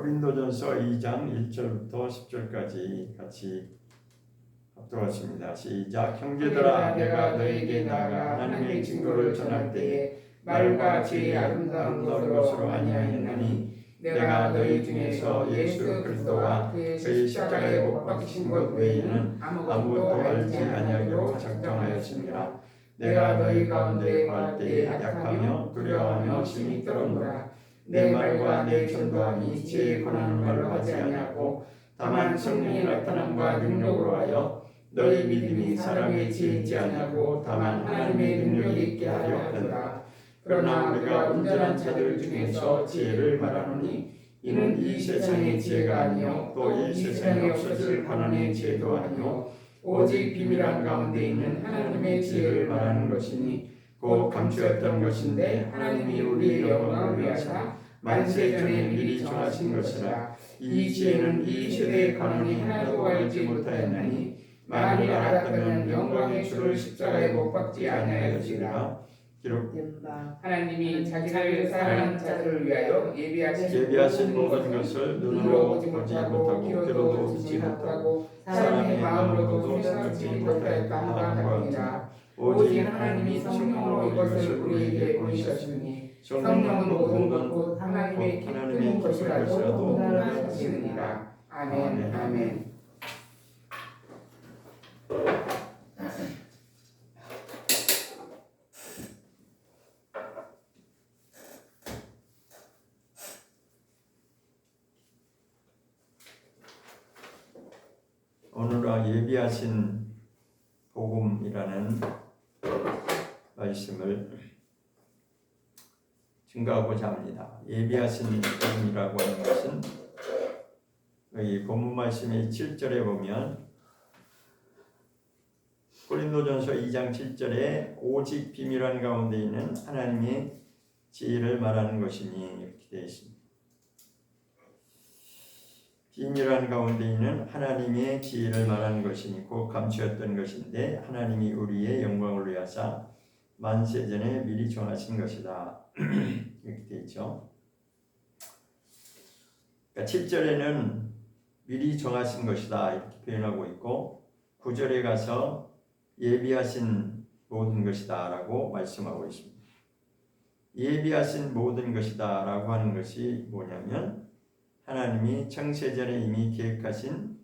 고린도전서 2장 1절부터 10절까지 같이 합독하십니다. 시작. 형제들아, 내가 너에게 나아가 하나님의 증거를 전할 때에 말과 지혜의 아름다운 것으로 아니하였나니 내가 너희 중에서 예수 그리스도와 그의 십자가에 못 박히신 것 외에는 아무것도 알지 아니하기로 작정하였습니다. 내가 너희 가운데 거할 때에 약하며 두려워하며 심히 떨었노라. 내 말과 내 전도함이 지혜에 권하는 말로 하지 아니하고 다만 성령의 나타남과 능력으로 하여 너희 믿음이 사람의 지혜 있지 아니하고 다만 하나님의 능력이 있게 하려 하더라. 그러나 우리가 온전한 자들 중에서 지혜를 말하노니 이는 이 세상의 지혜가 아니요 또 이 세상에 없어질 가난의 지혜도 아니요 오직 비밀한 가운데 있는 하나님의 지혜를 말하는 것이니 곧 감추었던 것인데 하나님이 우리의 영광을 위하사 만세전에 미리 정하신 것이라. 이 지혜는 이 세대의 가문이 하나도 알지 못하였나니 만일 알았다면 영광의 주를 십자가에 못 박지 아니하였으리라. 기록된다. 하나님이 자기를 사랑하는 자들을 위하여 예비하신 모든 것을 눈으로 보지 못하고 귀로도 듣지 못하고 사람의 마음으로도 생각지 못하였다 하니라. 오직 하나님이 성령으로 이것을 우리에게 보이셨으니 성령은 모든 것 곧 하나님의 기쁜 것이라도 하시느니라. 아멘. 아멘. 오늘 예비하신 복음이라는 말씀을 증거하고자 합니다. 예비하신 복음이라고 하는 것은 이 본문 말씀의 7절에 보면 고린도전서 2장 7절에 오직 비밀한 가운데 있는 하나님의 지혜를 말하는 것이니 이렇게 되어 있습니다. 비밀한 가운데 있는 하나님의 지혜를 말하는 것이니 곧 감추었던 것인데 하나님이 우리의 영광을 위하사 만세전에 미리 정하신 것이다. 이렇게 되어 있죠. 그러니까 7절에는 미리 정하신 것이다 이렇게 표현하고 있고 9절에 가서 예비하신 모든 것이다 라고 말씀하고 있습니다. 예비하신 모든 것이다 라고 하는 것이 뭐냐면 하나님이 창세전에 이미 계획하신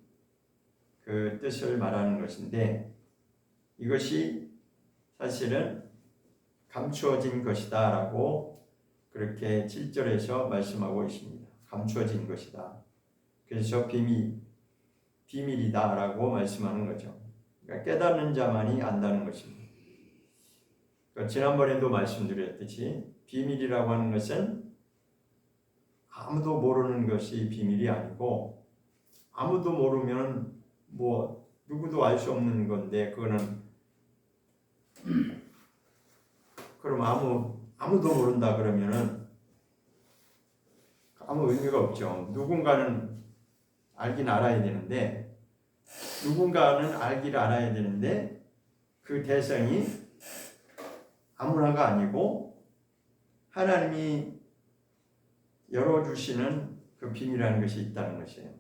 그 뜻을 말하는 것인데 이것이 사실은 감추어진 것이다 라고 그렇게 7절에서 말씀하고 있습니다. 감추어진 것이다. 그래서 비밀이다 라고 말씀하는 거죠. 그러니까 깨닫는 자만이 안다는 것입니다. 그러니까 지난번에도 말씀드렸듯이 비밀이라고 하는 것은 아무도 모르는 것이 비밀이 아니고 아무도 모르면 뭐 누구도 알 수 없는 건데 그거는 그럼 아무도 모른다 그러면은 아무 의미가 없죠. 누군가는 알긴 알아야 되는데 누군가는 알기를 알아야 되는데 그 대상이 아무나가 아니고 하나님이 열어주시는 그 비밀이라는 것이 있다는 것이에요.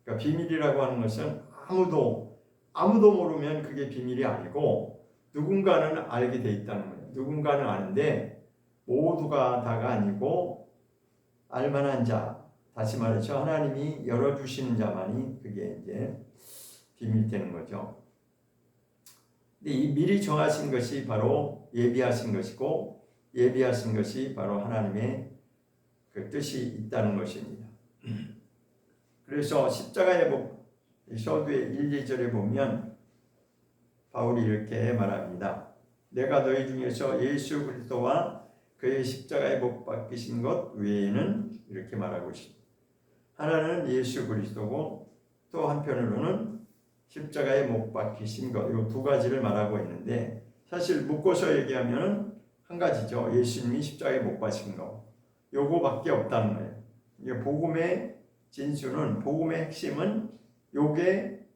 그러니까 비밀이라고 하는 것은 아무도 모르면 그게 비밀이 아니고 누군가는 알게 돼 있다는 거예요. 누군가는 아는데 모두가 다가 아니고 알만한 자, 다시 말해서 하나님이 열어주시는 자만이 그게 이제 비밀되는 거죠. 근데 이 미리 정하신 것이 바로 예비하신 것이고 예비하신 것이 바로 하나님의 그 뜻이 있다는 것입니다. 그래서 십자가의 복 서두의 1, 2절에 보면 바울이 이렇게 말합니다. 내가 너희 중에서 예수 그리스도와 그의 십자가에 못 박히신 것 외에는 이렇게 말하고 있습니다. 하나는 예수 그리스도고 또 한편으로는 십자가에 못 박히신 것, 이 두 가지를 말하고 있는데 사실 묶어서 얘기하면 한 가지죠. 예수님이 십자가에 못 박히신 것. 요거밖에 없다는 거예요. 이게 복음의 진수는 복음의 핵심은 요게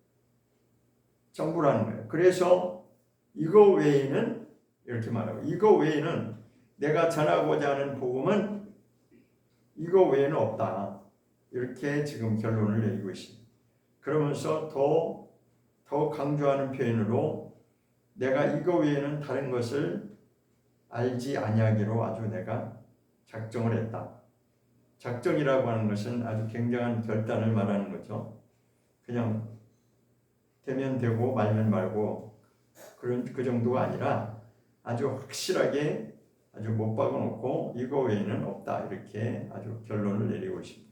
전부라는 거예요. 그래서 이거 외에는 이렇게 말하고 이거 외에는 내가 전하고자 하는 복음은 이거 외에는 없다. 이렇게 지금 결론을 내리고 있습니다. 그러면서 더 강조하는 표현으로 내가 이거 외에는 다른 것을 알지 아니하기로 아주 내가 작정을 했다. 작정이라고 하는 것은 아주 굉장한 결단을 말하는 거죠. 그냥 되면 되고 말면 말고 그 정도가 아니라 아주 확실하게 아주 못 박아놓고 이거 외에는 없다. 이렇게 아주 결론을 내리고 있습니다.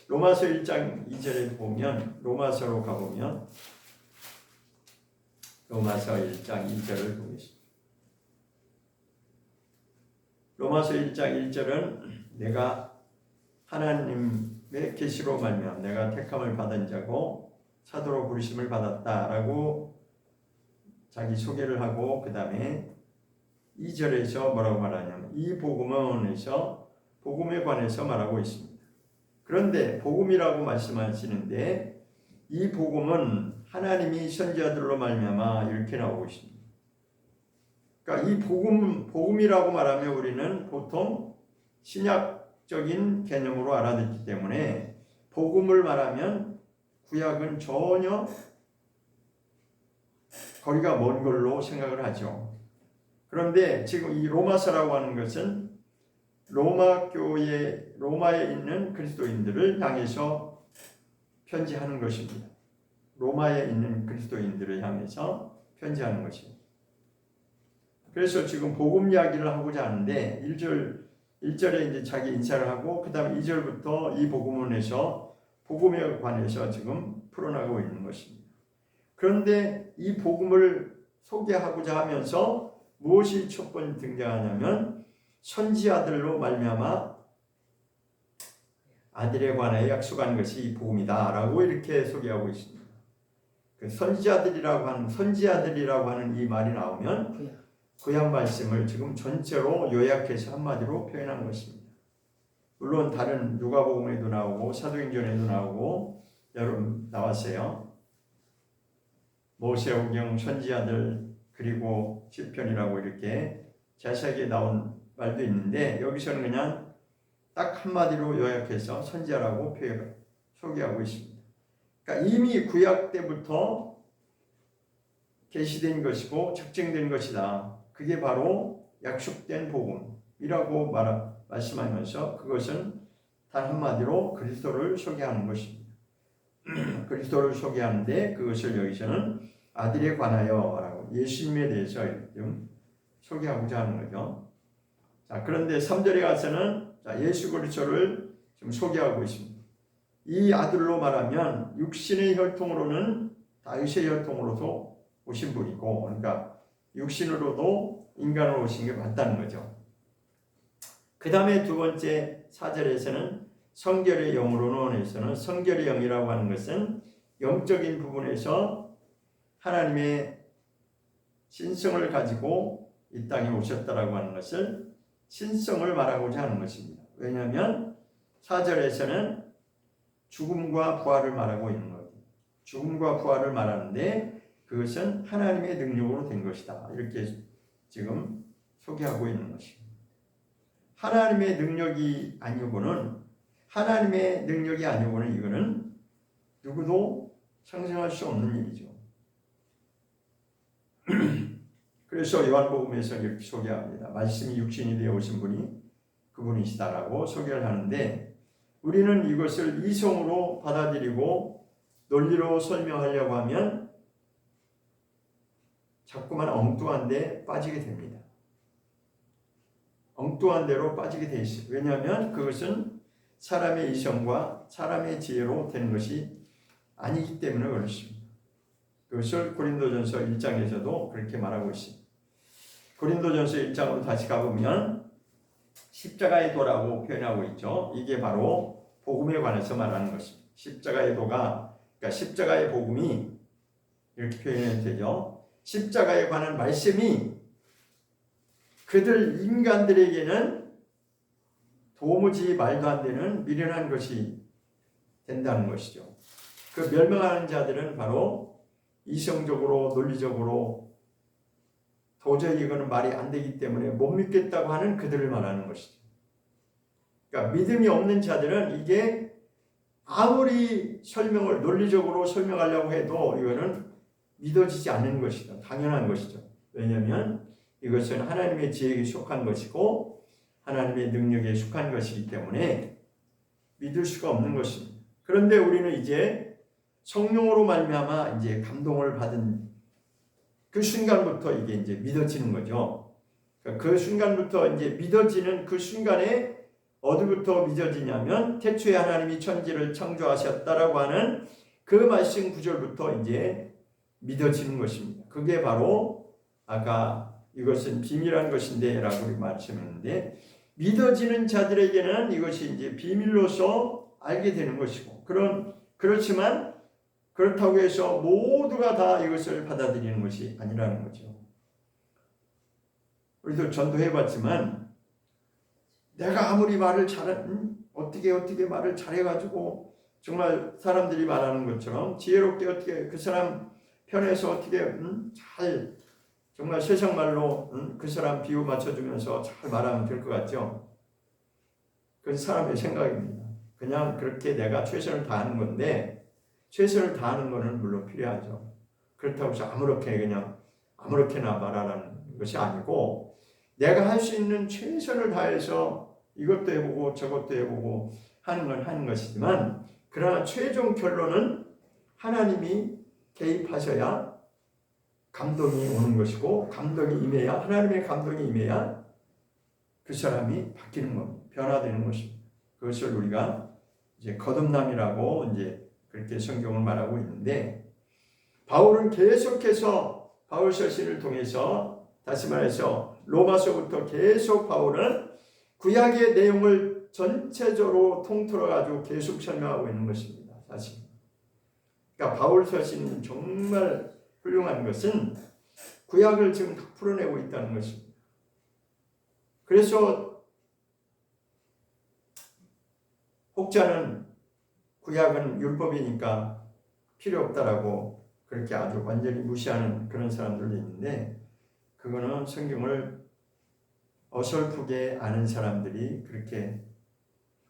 로마서 1장 2절에 보면 로마서로 가보면 로마서 1장 2절을 보겠습니다. 로마서 1장 1절은 내가 하나님의 계시로 말미암아 내가 택함을 받은 자고 사도로 부르심을 받았다라고 자기 소개를 하고 그 다음에 2절에서 뭐라고 말하냐면 이 복음에 관해서 말하고 있습니다. 그런데 복음이라고 말씀하시는데 이 복음은 하나님이 선지자들로 말미암아 이렇게 나오고 있습니다. 그러니까 이 복음이라고 말하면 우리는 보통 신약적인 개념으로 알아듣기 때문에 복음을 말하면 구약은 전혀 거리가 먼 걸로 생각을 하죠. 그런데 지금 이 로마서라고 하는 것은 로마에 있는 그리스도인들을 향해서 편지하는 것입니다. 로마에 있는 그리스도인들을 향해서 편지하는 것입니다. 그래서 지금 복음 이야기를 하고자 하는데 1절에 이제 자기 인사를 하고 그 다음에 2절부터 이 복음원에서 복음에 관해서 지금 풀어나가고 있는 것입니다. 그런데 이 복음을 소개하고자 하면서 무엇이 첫 번째 등장하냐면 선지자들로 말미암아 아들에 관하여 약속한 것이 이 복음이다라고 이렇게 소개하고 있습니다. 그 선지자들이라고 하는 이 말이 나오면 구약 말씀을 지금 전체로 요약해서 한마디로 표현한 것입니다. 물론 다른 누가복음에도 나오고 사도행전에도 나오고 여러분 나왔어요. 모세오경 선지자들 그리고 시편이라고 이렇게 자세하게 나온 말도 있는데 여기서는 그냥 딱 한마디로 요약해서 선지자라고 소개하고 있습니다. 그러니까 이미 구약 때부터 계시된 것이고 책정된 것이다. 그게 바로 약속된 복음이라고 말씀하면서 그것은 단 한마디로 그리스도를 소개하는 것입니다. 그리스도를 소개하는데 그것을 여기서는 아들에 관하여라고 예수님에 대해서 좀 소개하고자 하는 거죠. 자, 그런데 3절에 가서는 예수 그리스도를 좀 소개하고 있습니다. 이 아들로 말하면 육신의 혈통으로는 다윗의 혈통으로서 오신 분이고, 그러니까 육신으로도 인간으로 오신 게 맞다는 거죠. 그 다음에 두 번째 4절에서는 성결의 영으로는 성결의 영이라고 하는 것은 영적인 부분에서 하나님의 신성을 가지고 이 땅에 오셨다라고 하는 것을 신성을 말하고자 하는 것입니다. 왜냐하면 4절에서는 죽음과 부활을 말하고 있는 거예요. 죽음과 부활을 말하는데 그것은 하나님의 능력으로 된 것이다. 이렇게 지금 소개하고 있는 것입니다. 하나님의 능력이 아니고는 이거는 누구도 상상할 수 없는 일이죠. 그래서 요한복음에서 이렇게 소개합니다. 말씀이 육신이 되어 오신 분이 그분이시다라고 소개를 하는데 우리는 이것을 이성으로 받아들이고 논리로 설명하려고 하면 자꾸만 엉뚱한 데 빠지게 됩니다. 엉뚱한 데로 빠지게 돼 있어요. 왜냐하면 그것은 사람의 이성과 사람의 지혜로 되는 것이 아니기 때문에 그렇습니다. 그것을 고린도전서 1장에서도 그렇게 말하고 있습니다. 고린도전서 1장으로 다시 가보면 십자가의 도라고 표현하고 있죠. 이게 바로 복음에 관해서 말하는 것입니다. 십자가의 도가, 그러니까 십자가의 복음이 이렇게 표현해도 되죠. 십자가에 관한 말씀이 그들 인간들에게는 도무지 말도 안 되는 미련한 것이 된다는 것이죠. 그 멸망하는 자들은 바로 이성적으로 논리적으로 도저히 이거는 말이 안 되기 때문에 못 믿겠다고 하는 그들을 말하는 것이죠. 그러니까 믿음이 없는 자들은 이게 아무리 설명을 논리적으로 설명하려고 해도 이거는 믿어지지 않는 것이다. 당연한 것이죠. 왜냐하면 이것은 하나님의 지혜에 속한 것이고 하나님의 능력에 속한 것이기 때문에 믿을 수가 없는 것입니다. 그런데 우리는 이제 성령으로 말미암아 이제 감동을 받은 그 순간부터 이게 이제 믿어지는 거죠. 그 순간부터 이제 믿어지는 그 순간에 어디부터 믿어지냐면 태초에 하나님이 천지를 창조하셨다라고 하는 그 말씀 구절부터 이제 믿어지는 것입니다. 그게 바로 아까 이것은 비밀한 것인데 라고 말씀했는데 믿어지는 자들에게는 이것이 이제 비밀로서 알게 되는 것이고 그렇지만 그렇다고 해서 모두가 다 이것을 받아들이는 것이 아니라는 거죠. 우리도 전도해봤지만 내가 아무리 말을 어떻게 말을 잘해가지고 정말 사람들이 말하는 것처럼 지혜롭게 어떻게 그 사람 편에서 어떻게 잘 정말 세상 말로 그 사람 비유 맞춰주면서 잘 말하면 될 것 같죠? 그건 사람의 생각입니다. 그냥 그렇게 내가 최선을 다하는 건데 최선을 다하는 것은 물론 필요하죠. 그렇다고 해서 아무렇게나 말하라는 것이 아니고 내가 할 수 있는 최선을 다해서 이것도 해보고 저것도 해보고 하는 건 하는 것이지만 그러나 최종 결론은 하나님이 개입하셔야 감동이 오는 것이고 감동이 임해야 하나님의 감동이 임해야 그 사람이 바뀌는 겁니다. 변화되는 것입니다. 그것을 우리가 이제 거듭남이라고 이제 그렇게 성경을 말하고 있는데 바울은 계속해서 바울 서신을 통해서 다시 말해서 로마서부터 계속 바울은 구약의 내용을 전체적으로 통틀어 가지고 계속 설명하고 있는 것입니다. 사실. 그러니까 바울 서신은 정말 훌륭한 것은 구약을 지금 다 풀어내고 있다는 것입니다. 그래서 혹자는 구약은 율법이니까 필요 없다라고 그렇게 아주 완전히 무시하는 그런 사람들도 있는데 그거는 성경을 어설프게 아는 사람들이 그렇게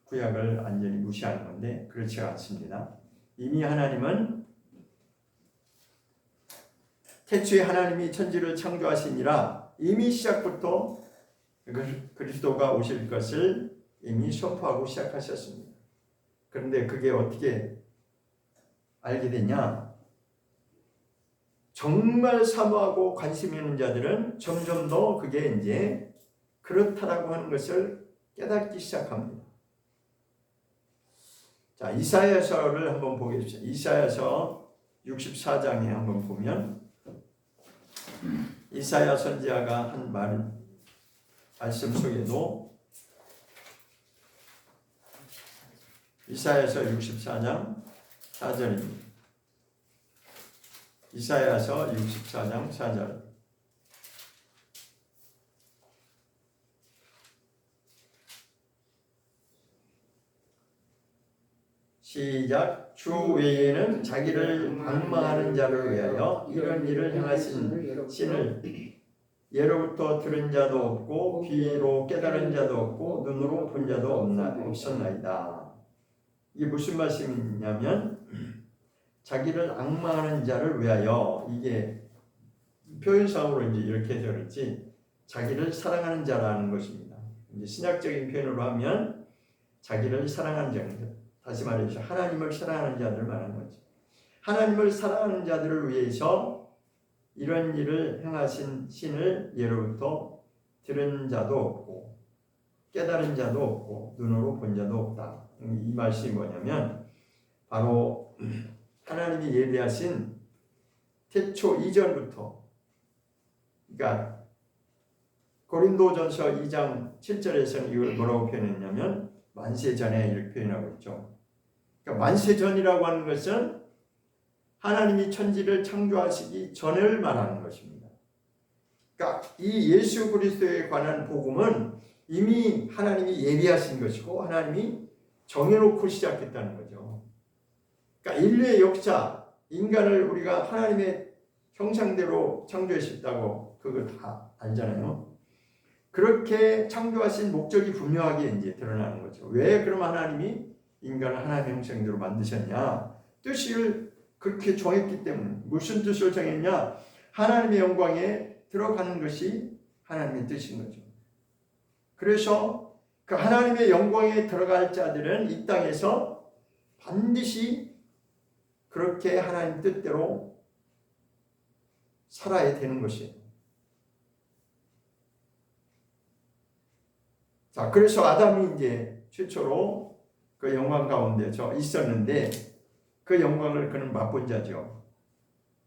구약을 완전히 무시하는 건데 그렇지 않습니다. 이미 하나님은 태초에 하나님이 천지를 창조하시니라 이미 시작부터 그리스도가 오실 것을 이미 선포하고 시작하셨습니다. 그런데 그게 어떻게 알게 되냐? 정말 사모하고 관심 있는 자들은 점점 더 그게 이제 그렇다라고 하는 것을 깨닫기 시작합니다. 자, 이사야서를 한번 보겠습니다. 이사야서 64장에 한번 보면 이사야 선지자가 한 말씀 속에도 이사야서 64장 4절입니다. 이사야서 64장 4절 시작. 주 외에는 자기를 방망하는 자를 위하여 이런 일을 행하신 신을 예로부터 들은 자도 없고 귀로 깨달은 자도 없고 눈으로 본 자도 없었나이다. 이게 무슨 말씀이냐면 자기를 앙망하는 자를 위하여 이게 표현상으로 이제 이렇게 해서 그렇지 자기를 사랑하는 자라는 것입니다. 이제 신약적인 표현으로 하면 자기를 사랑하는 자입니다. 다시 말해서 하나님을 사랑하는 자들을 말하는 거죠. 하나님을 사랑하는 자들을 위해서 이런 일을 행하신 신을 예로부터 들은 자도 없고 깨달은 자도 없고 눈으로 본 자도 없다. 이 말씀이 뭐냐면 바로 하나님이 예비하신 태초 이전부터 그러니까 고린도전서 2장 7절에서는 이걸 뭐라고 표현했냐면 만세 전에 이렇게 표현하고 있죠. 그러니까 만세 전이라고 하는 것은 하나님이 천지를 창조하시기 전을 말하는 것입니다. 그러니까 이 예수 그리스도에 관한 복음은 이미 하나님이 예비하신 것이고 하나님이 정해놓고 시작했다는 거죠. 그러니까 인류의 역사, 인간을 우리가 하나님의 형상대로 창조하셨다고 그거 다 알잖아요. 그렇게 창조하신 목적이 분명하게 이제 드러나는 거죠. 왜 그러면 하나님이 인간을 하나님의 형상대로 만드셨냐? 뜻을 그렇게 정했기 때문에. 무슨 뜻을 정했냐? 하나님의 영광에 들어가는 것이 하나님의 뜻인 거죠. 그래서 그 하나님의 영광에 들어갈 자들은 이 땅에서 반드시 그렇게 하나님 뜻대로 살아야 되는 것이에요. 자, 그래서 아담이 이제 최초로 그 영광 가운데 있었는데 그 영광을 그는 맛본 자죠.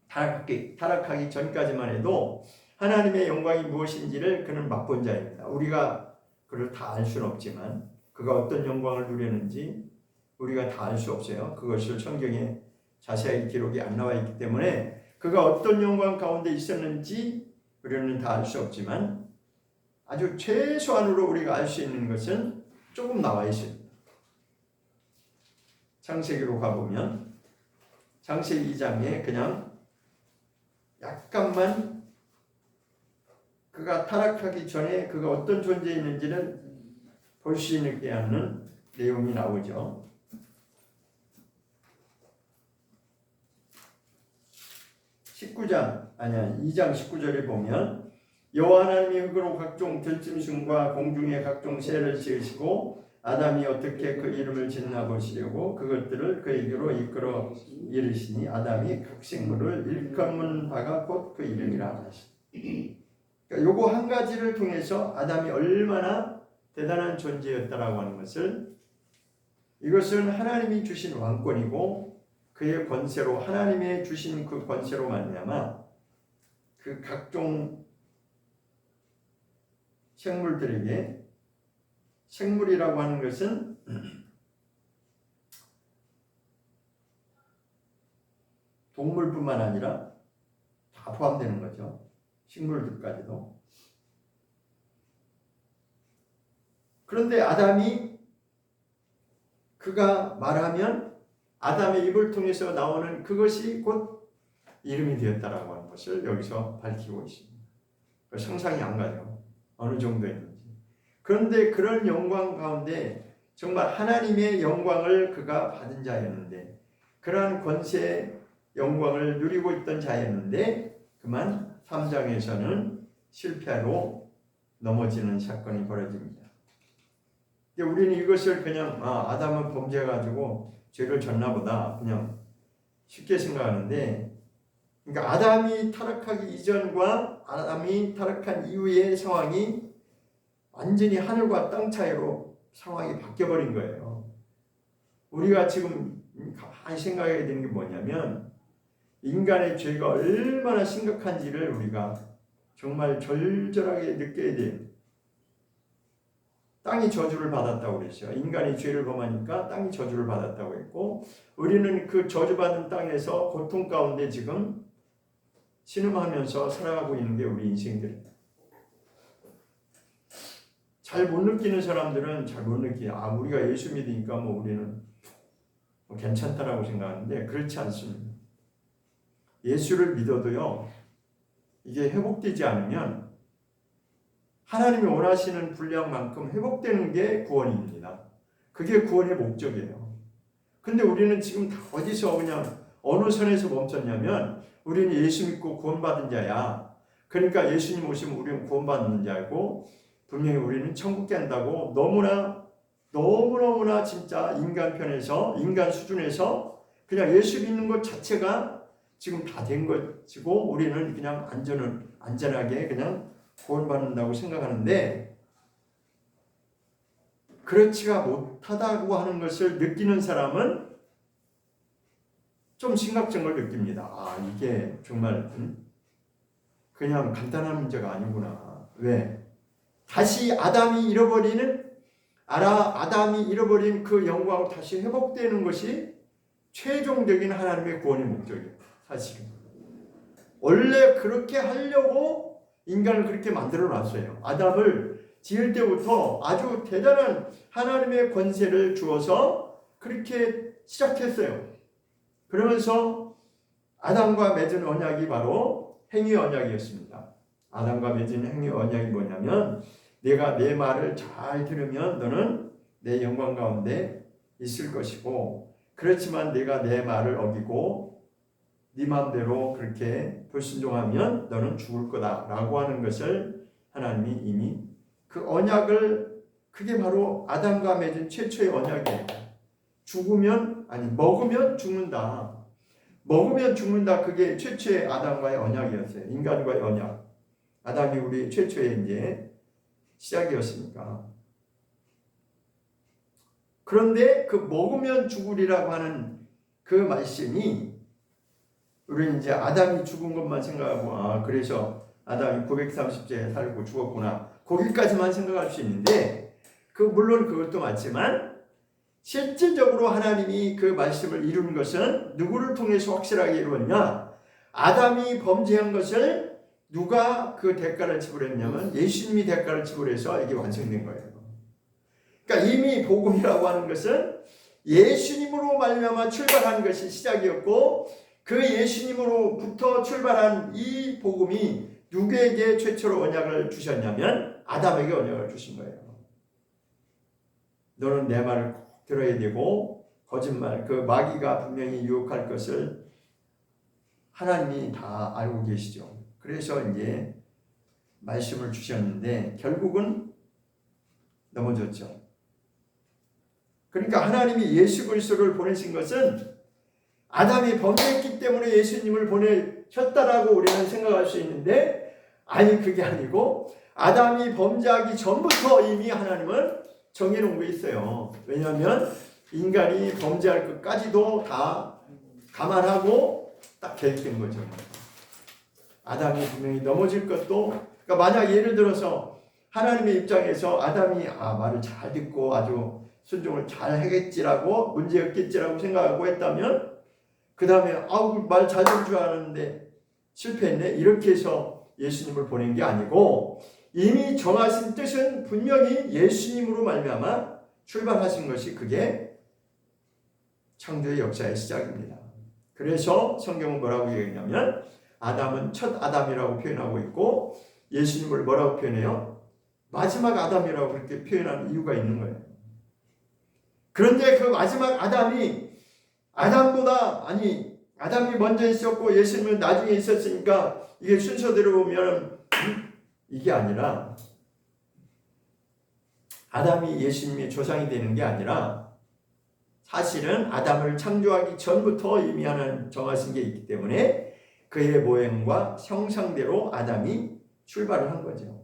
타락하기 전까지만 해도 하나님의 영광이 무엇인지를 그는 맛본 자입니다. 우리가 그걸 다 알 수는 없지만 그가 어떤 영광을 누렸는지 우리가 다 알 수 없어요. 그것을 성경에 자세하게 기록이 안 나와 있기 때문에 그가 어떤 영광 가운데 있었는지 우리는 다 알 수 없지만 아주 최소한으로 우리가 알 수 있는 것은 조금 나와 있습니다. 창세기로 가보면 창세기 2장에 그냥 약간만 그가 타락하기 전에 그가 어떤 존재였는지는 볼 수 있게 하는 내용이 나오죠. 2장 19절에 보면 여호와 하나님이 흙으로 각종 들짐승과 공중의 각종 새를 지으시고 아담이 어떻게 그 이름을 짓나 보시려고 그것들을 그에게로 이끌어 이르시니 아담이 각 생물을 일컫는 바가 곧 그 이름이라 하시니. 그러니까 요거 한 가지를 통해서 아담이 얼마나 대단한 존재였다라고 하는 것을, 이것은 하나님이 주신 왕권이고 그의 권세로, 하나님의 주신 그 권세로 말미암아 그 각종 생물들에게, 생물이라고 하는 것은 동물뿐만 아니라 다 포함되는 거죠. 식물들까지도. 그런데 아담이, 그가 말하면 아담의 입을 통해서 나오는 그것이 곧 이름이 되었다라고 하는 것을 여기서 밝히고 있습니다. 상상이 안 가죠. 어느 정도였는지. 그런데 그런 영광 가운데 정말 하나님의 영광을 그가 받은 자였는데, 그러한 권세 영광을 누리고 있던 자였는데 그만 3장에서는 실패로 넘어지는 사건이 벌어집니다. 우리는 이것을 그냥 아담은 범죄해가지고 죄를 졌나 보다 그냥 쉽게 생각하는데, 그러니까 아담이 타락하기 이전과 아담이 타락한 이후의 상황이 완전히 하늘과 땅 차이로 상황이 바뀌어버린 거예요. 우리가 지금 가만히 생각해야 되는 게 뭐냐면, 인간의 죄가 얼마나 심각한지를 우리가 정말 절절하게 느껴야 돼요. 땅이 저주를 받았다고 그랬어요. 인간이 죄를 범하니까 땅이 저주를 받았다고 했고, 우리는 그 저주받은 땅에서 고통 가운데 지금 신음하면서 살아가고 있는 게 우리 인생들입니다. 잘 못 느끼는 사람들은 잘 못 느끼요. 우리가 예수 믿으니까 우리는 괜찮다라고 생각하는데 그렇지 않습니다. 예수를 믿어도요, 이게 회복되지 않으면 하나님이 원하시는 분량만큼 회복되는 게 구원입니다. 그게 구원의 목적이에요. 근데 우리는 지금 다 어디서 그냥 어느 선에서 멈췄냐면, 우리는 예수 믿고 구원받은 자야. 그러니까 예수님 오시면 우리는 구원받는 자고, 분명히 우리는 천국 간다고 너무너무나 진짜 인간 편에서, 인간 수준에서 그냥 예수 믿는 것 자체가 지금 다 된 것이고 우리는 그냥 안전하게 그냥 구원받는다고 생각하는데, 그렇지가 못하다고 하는 것을 느끼는 사람은 좀 심각성을 느낍니다. 이게 정말 그냥 간단한 문제가 아니구나. 왜? 다시 아담이 잃어버린 그 영광을 다시 회복되는 것이 최종적인 하나님의 구원의 목적이에요. 사실은 원래 그렇게 하려고 인간을 그렇게 만들어 놨어요. 아담을 지을 때부터 아주 대단한 하나님의 권세를 주어서 그렇게 시작했어요. 그러면서 아담과 맺은 언약이 바로 행위 언약이었습니다. 아담과 맺은 행위 언약이 뭐냐면, 내가 내 말을 잘 들으면 너는 내 영광 가운데 있을 것이고, 그렇지만 내가 내 말을 어기고 네 마음대로 그렇게 불순종하면 너는 죽을 거다라고 하는 것을 하나님이 이미 그 언약을, 그게 바로 아담과 맺은 최초의 언약이에요. 먹으면 죽는다. 먹으면 죽는다. 그게 최초의 아담과의 언약이었어요. 인간과의 언약. 아담이 우리 최초의 이제 시작이었으니까. 그런데 그 먹으면 죽으리라고 하는 그 말씀이, 우리는 이제 아담이 죽은 것만 생각하고, 그래서 아담이 930째 살고 죽었구나, 거기까지만 생각할 수 있는데, 물론 그것도 맞지만 실질적으로 하나님이 그 말씀을 이루는 것은 누구를 통해서 확실하게 이루었냐? 아담이 범죄한 것을 누가 그 대가를 지불했냐면 예수님이 대가를 지불해서 이게 완성된 거예요. 그러니까 이미 복음이라고 하는 것은 예수님으로 말미암아 출발한 것이 시작이었고, 그 예수님으로부터 출발한 이 복음이 누구에게 최초로 언약을 주셨냐면 아담에게 언약을 주신 거예요. 너는 내 말을 꼭 들어야 되고, 거짓말, 그 마귀가 분명히 유혹할 것을 하나님이 다 알고 계시죠. 그래서 이제 말씀을 주셨는데 결국은 넘어졌죠. 그러니까 하나님이 예수 그리스도를 보내신 것은 아담이 범죄했기 때문에 예수님을 보내셨다라고 우리는 생각할 수 있는데, 아니, 그게 아니고 아담이 범죄하기 전부터 이미 하나님은 정해놓은 게 있어요. 왜냐하면 인간이 범죄할 것까지도 다 감안하고 딱 계획된 거죠. 아담이 분명히 넘어질 것도, 그러니까 만약 예를 들어서 하나님의 입장에서 아담이 말을 잘 듣고 아주 순종을 잘 하겠지라고, 문제 없겠지라고 생각하고 했다면, 그 다음에 말 잘 들을 줄 알았는데 실패했네, 이렇게 해서 예수님을 보낸 게 아니고 이미 정하신 뜻은 분명히 예수님으로 말미암아 출발하신 것이, 그게 창조의 역사의 시작입니다. 그래서 성경은 뭐라고 얘기하냐면 아담은 첫 아담이라고 표현하고 있고, 예수님을 뭐라고 표현해요? 마지막 아담이라고 그렇게 표현하는 이유가 있는 거예요. 그런데 그 마지막 아담이 아담이 먼저 있었고 예수님은 나중에 있었으니까 이게 순서대로 보면 이게 아니라, 아담이 예수님의 조상이 되는 게 아니라 사실은 아담을 창조하기 전부터 이미 하나님 정하신 게 있기 때문에 그의 모형과 형상대로 아담이 출발을 한 거죠.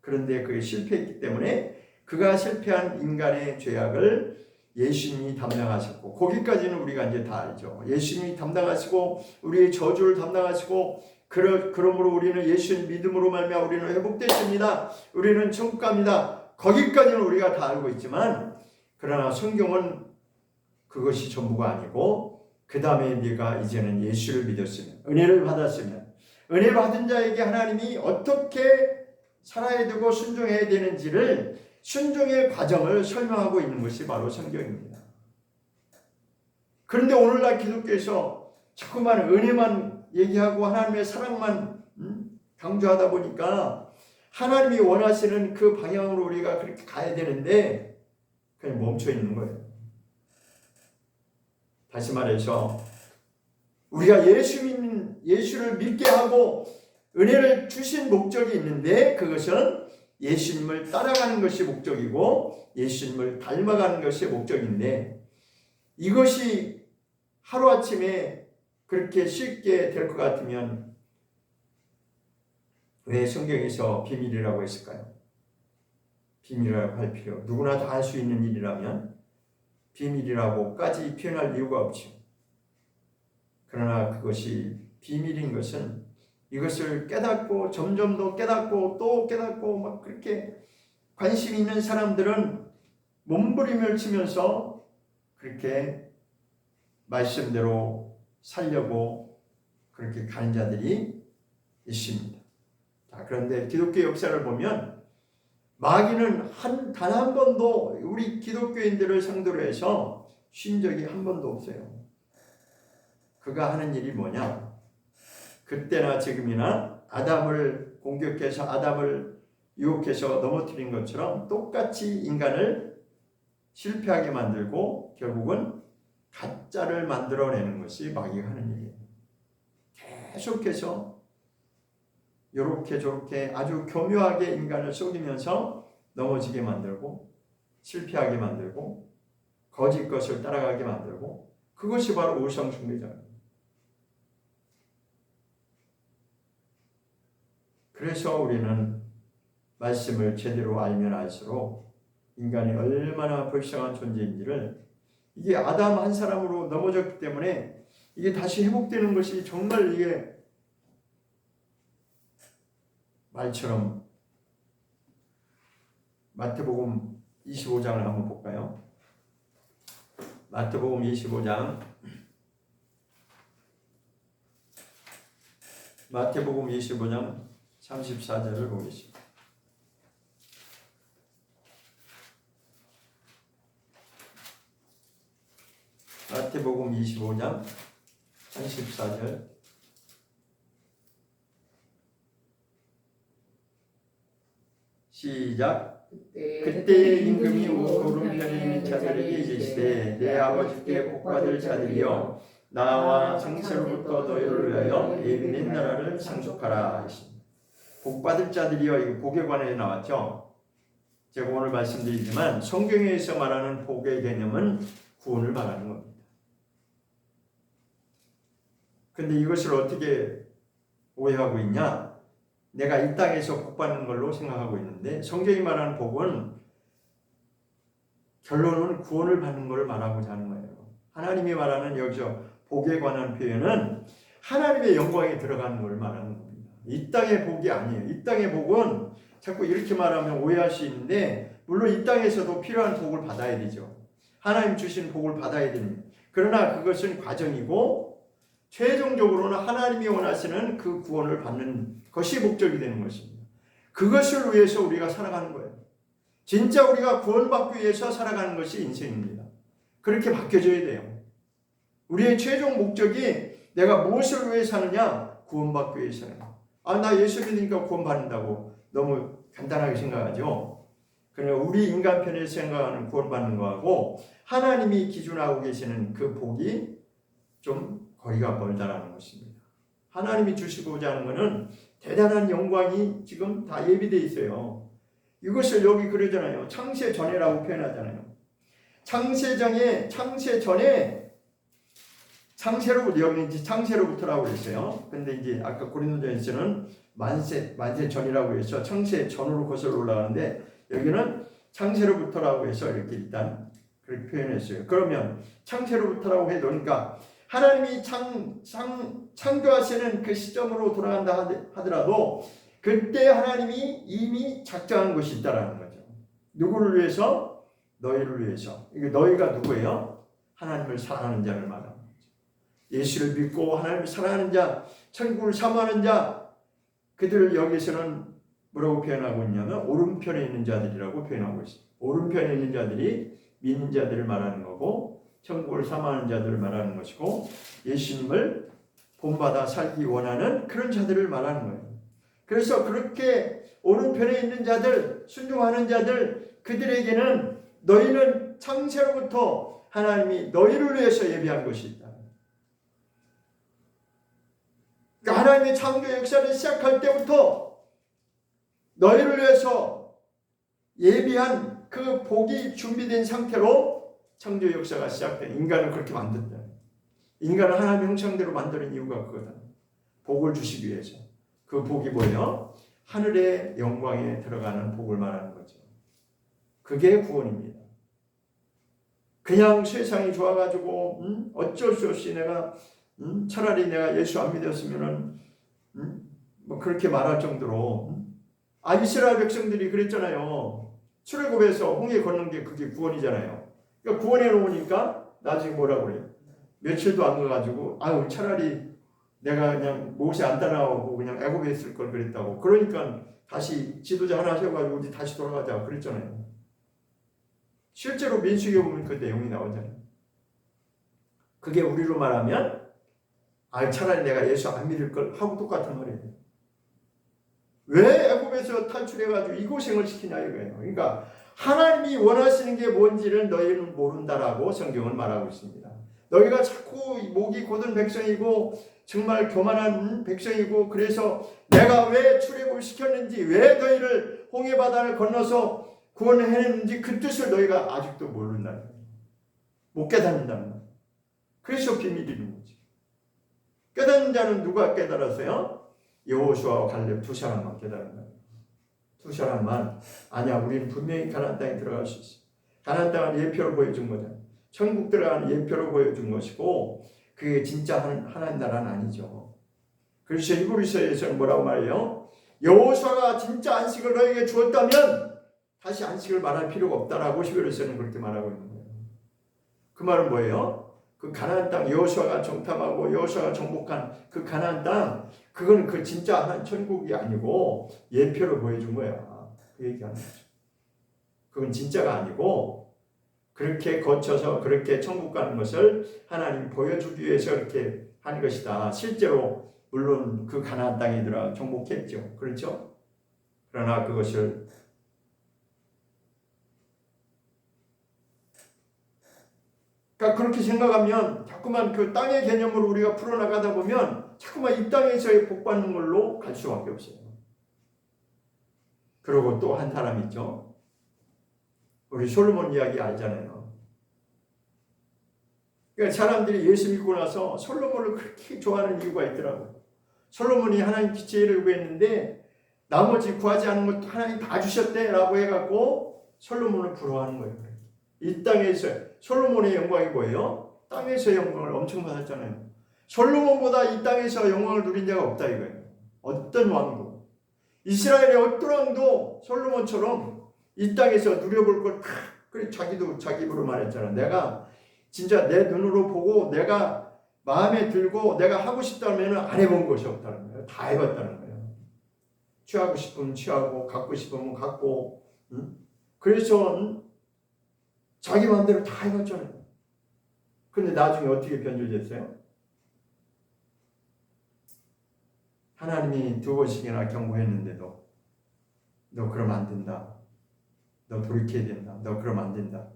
그런데 그게 실패했기 때문에 그가 실패한 인간의 죄악을 예수님이 담당하셨고, 거기까지는 우리가 이제 다 알죠. 예수님이 담당하시고 우리의 저주를 담당하시고, 그러므로 우리는 예수님 믿음으로 말미암아 우리는 회복됐습니다. 우리는 천국 갑니다. 거기까지는 우리가 다 알고 있지만, 그러나 성경은 그것이 전부가 아니고, 그 다음에 네가 이제는 예수를 믿었으면, 은혜를 받았으면, 은혜 받은 자에게 하나님이 어떻게 살아야 되고 순종해야 되는지를, 순종의 과정을 설명하고 있는 것이 바로 성경입니다. 그런데 오늘날 기독교에서 자꾸만 은혜만 얘기하고 하나님의 사랑만 강조하다 보니까 하나님이 원하시는 그 방향으로 우리가 그렇게 가야 되는데 그냥 멈춰 있는 거예요. 다시 말해서 우리가 예수를 믿게 하고 은혜를 주신 목적이 있는데, 그것은 예수님을 따라가는 것이 목적이고 예수님을 닮아가는 것이 목적인데, 이것이 하루아침에 그렇게 쉽게 될 것 같으면 왜 성경에서 비밀이라고 했을까요? 비밀이라고 할 필요, 누구나 다 할 수 있는 일이라면 비밀이라고까지 표현할 이유가 없죠. 그러나 그것이 비밀인 것은 이것을 깨닫고 점점 더 깨닫고 또 깨닫고 막 그렇게 관심 있는 사람들은 몸부림을 치면서 그렇게 말씀대로 살려고 그렇게 가는 자들이 있습니다. 자, 그런데 기독교 역사를 보면 마귀는 단 한 번도 우리 기독교인들을 상대로 해서 쉰 적이 한 번도 없어요. 그가 하는 일이 뭐냐? 그때나 지금이나 아담을 공격해서, 아담을 유혹해서 넘어뜨린 것처럼 똑같이 인간을 실패하게 만들고 결국은 가짜를 만들어내는 것이 마귀가 하는 일이에요. 계속해서 요렇게 저렇게 아주 교묘하게 인간을 속이면서 넘어지게 만들고 실패하게 만들고 거짓 것을 따라가게 만들고 그것이 바로 우상숭배잖아요. 그래서 우리는 말씀을 제대로 알면 알수록 인간이 얼마나 불쌍한 존재인지를 이게 아담 한 사람으로 넘어졌기 때문에 이게 다시 회복되는 것이 정말 이게 말처럼 마태복음 25장을 한번 볼까요? 마태복음 25장 마태복음 25장 34절을 보겠습니다. 마태복음 25장 34절 시작. 그때 임금이 오른편에 있는 자들에게 이르시되 내 아버지께 복받을 자들이여 나와 창세로부터 너희를 위하여 예비된 나라를 상속하라 하시니 복받을 자들이여 이 복에 관해 나왔죠. 제가 오늘 말씀드리지만 성경에서 말하는 복의 개념은 구원을 말하는 겁니다. 근데 이것을 어떻게 오해하고 있냐? 내가 이 땅에서 복받는 걸로 생각하고 있는데 성경이 말하는 복은 결론은 구원을 받는 것을 말하고자 하는 거예요. 하나님이 말하는 여기서 복에 관한 표현은 하나님의 영광에 들어가는 걸 말하는 겁니다. 이 땅의 복이 아니에요. 이 땅의 복은 자꾸 이렇게 말하면 오해할 수 있는데 물론 이 땅에서도 필요한 복을 받아야 되죠. 하나님 주신 복을 받아야 됩니다. 그러나 그것은 과정이고 최종적으로는 하나님이 원하시는 그 구원을 받는 것이 목적이 되는 것입니다. 그것을 위해서 우리가 살아가는 거예요. 진짜 우리가 구원받기 위해서 살아가는 것이 인생입니다. 그렇게 바뀌어져야 돼요. 우리의 최종 목적이 내가 무엇을 위해 사느냐? 구원받기 위해 사는 거예요. 나 예수 믿으니까 구원받는다고 너무 간단하게 생각하죠. 그러나 우리 인간 편에서 생각하는 구원받는 거하고 하나님이 기준하고 계시는 그 복이 좀 거리가 멀다라는 것입니다. 하나님이 주시고자 하는 것은 대단한 영광이 지금 다 예비되어 있어요. 이것을 여기 그러잖아요. 창세 전에라고 표현하잖아요. 창세 전에 창세로부터 여기 이제 창세로부터라고 했어요. 근데 이제 아까 고린도전에서는 만세 전이라고 해서 창세 전으로 거슬러 올라가는데 여기는 창세로부터라고 해서 이렇게 일단 그렇게 표현했어요. 그러면 창세로부터라고 해도 그러니까 하나님이 창조하시는 그 시점으로 돌아간다 하더라도 그때 하나님이 이미 작정한 것이 있다라는 거죠. 누구를 위해서? 너희를 위해서. 이게 너희가 누구예요? 하나님을 사랑하는 자를 말하는 거죠. 예수를 믿고 하나님을 사랑하는 자, 천국을 사모하는 자, 그들을 여기서는 뭐라고 표현하고 있냐면 오른편에 있는 자들이라고 표현하고 있어요. 오른편에 있는 자들이 믿는 자들을 말하는 거고 천국을 사모하는 자들을 말하는 것이고 예수님을 본받아 살기 원하는 그런 자들을 말하는 거예요. 그래서 그렇게 오른편에 있는 자들, 순종하는 자들, 그들에게는 너희는 창세로부터 하나님이 너희를 위해서 예비한 것이 있다. 그러니까 하나님의 창조 역사를 시작할 때부터 너희를 위해서 예비한 그 복이 준비된 상태로 창조 역사가 시작된 인간을 그렇게 만든다. 인간을 하나님의 형상대로 만드는 이유가 그거다. 복을 주시기 위해서. 그 복이 뭐예요? 하늘의 영광에 들어가는 복을 말하는 거죠. 그게 구원입니다. 그냥 세상이 좋아가지고 어쩔 수 없이 내가 차라리 내가 예수 안 믿었으면은 뭐 그렇게 말할 정도로 이스라엘 백성들이 그랬잖아요. 출애굽에서 홍해 걷는 게 그게 구원이잖아요. 그러니까 구원해 놓으니까 나중에 뭐라고 그래요? 며칠도 안 가가지고 차라리 내가 그냥 모세 안 따라오고 그냥 애굽에 있을 걸 그랬다고. 그러니까 다시 지도자 하나 세워가지고 우리 다시 돌아가자 그랬잖아요. 실제로 민수기에 보면 그 내용이 나오잖아요. 그게 우리로 말하면 차라리 내가 예수 안 믿을 걸 하고 똑같은 말이에요. 왜 애굽에서 탈출해가지고 이 고생을 시키냐 이거예요. 그러니까 하나님이 원하시는 게 뭔지를 너희는 모른다라고 성경은 말하고 있습니다. 너희가 자꾸 목이 곧은 백성이고 정말 교만한 백성이고 그래서 내가 왜 출애굽을 시켰는지 왜 너희를 홍해바다를 건너서 구원해냈는지 그 뜻을 너희가 아직도 모른다는 거예요. 못 깨닫는다는 거예요. 그래서 비밀이 있는 거지. 깨닫는 자는 누가 깨달았어요? 여호수아와 갈렙 두 사람만 깨달은 거예요. 두 사람만. 아니야, 우리는 분명히 가나안 땅에 들어갈 수 있어. 가나안 땅은 예표를 보여준 거잖아. 천국 들어가는 예표를 보여준 것이고 그게 진짜 하나님 나라는 아니죠. 그래서 히브리서에서는 뭐라고 말해요? 여호수아가 진짜 안식을 너에게 주었다면 다시 안식을 말할 필요가 없다라고 히브리서는 그렇게 말하고 있는 거예요. 그 말은 뭐예요? 그 가나안 땅 여호수아가 정탐하고 여호수아가 정복한 그 가나안 땅 그건 그 진짜 하나님 천국이 아니고 예표를 보여준 거야. 그 얘기하는 거죠. 그건 진짜가 아니고 그렇게 거쳐서 그렇게 천국 가는 것을 하나님 보여주기 위해서 그렇게 하는 것이다. 실제로 물론 그 가나안 땅이더라 정복했죠. 그렇죠? 그러나 그것을 그러니까 그렇게 생각하면 자꾸만 그 땅의 개념으로 우리가 풀어나가다 보면 자꾸만 이 땅에서의 복 받는 걸로 갈 수밖에 없어요. 그리고 또 한 사람 있죠. 우리 솔로몬 이야기 알잖아요. 그러니까 사람들이 예수 믿고 나서 솔로몬을 그렇게 좋아하는 이유가 있더라고요. 솔로몬이 하나님 지혜를 구했는데 나머지 구하지 않은 것도 하나님 다 주셨대라고 해갖고 솔로몬을 부러워하는 거예요. 이 땅에서 솔로몬의 영광이 뭐예요? 땅에서의 영광을 엄청 받았잖아요. 솔로몬보다 이 땅에서 영광을 누린 자가 없다 이거예요. 어떤 왕도 이스라엘의 어떤 왕도 솔로몬처럼 이 땅에서 누려볼 걸 다 그래 자기도 자기 입으로 말했잖아. 내가 진짜 내 눈으로 보고 내가 마음에 들고 내가 하고 싶다면 안 해본 것이 없다는 거예요. 다 해봤다는 거예요. 취하고 싶으면 취하고 갖고 싶으면 갖고 그래서 자기 마음대로 다 해봤잖아요. 근데 나중에 어떻게 변질됐어요? 하나님이 2번씩이나 경고했는데도 너 그러면 안 된다. 너 돌이켜야 된다. 너 그러면 안 된다.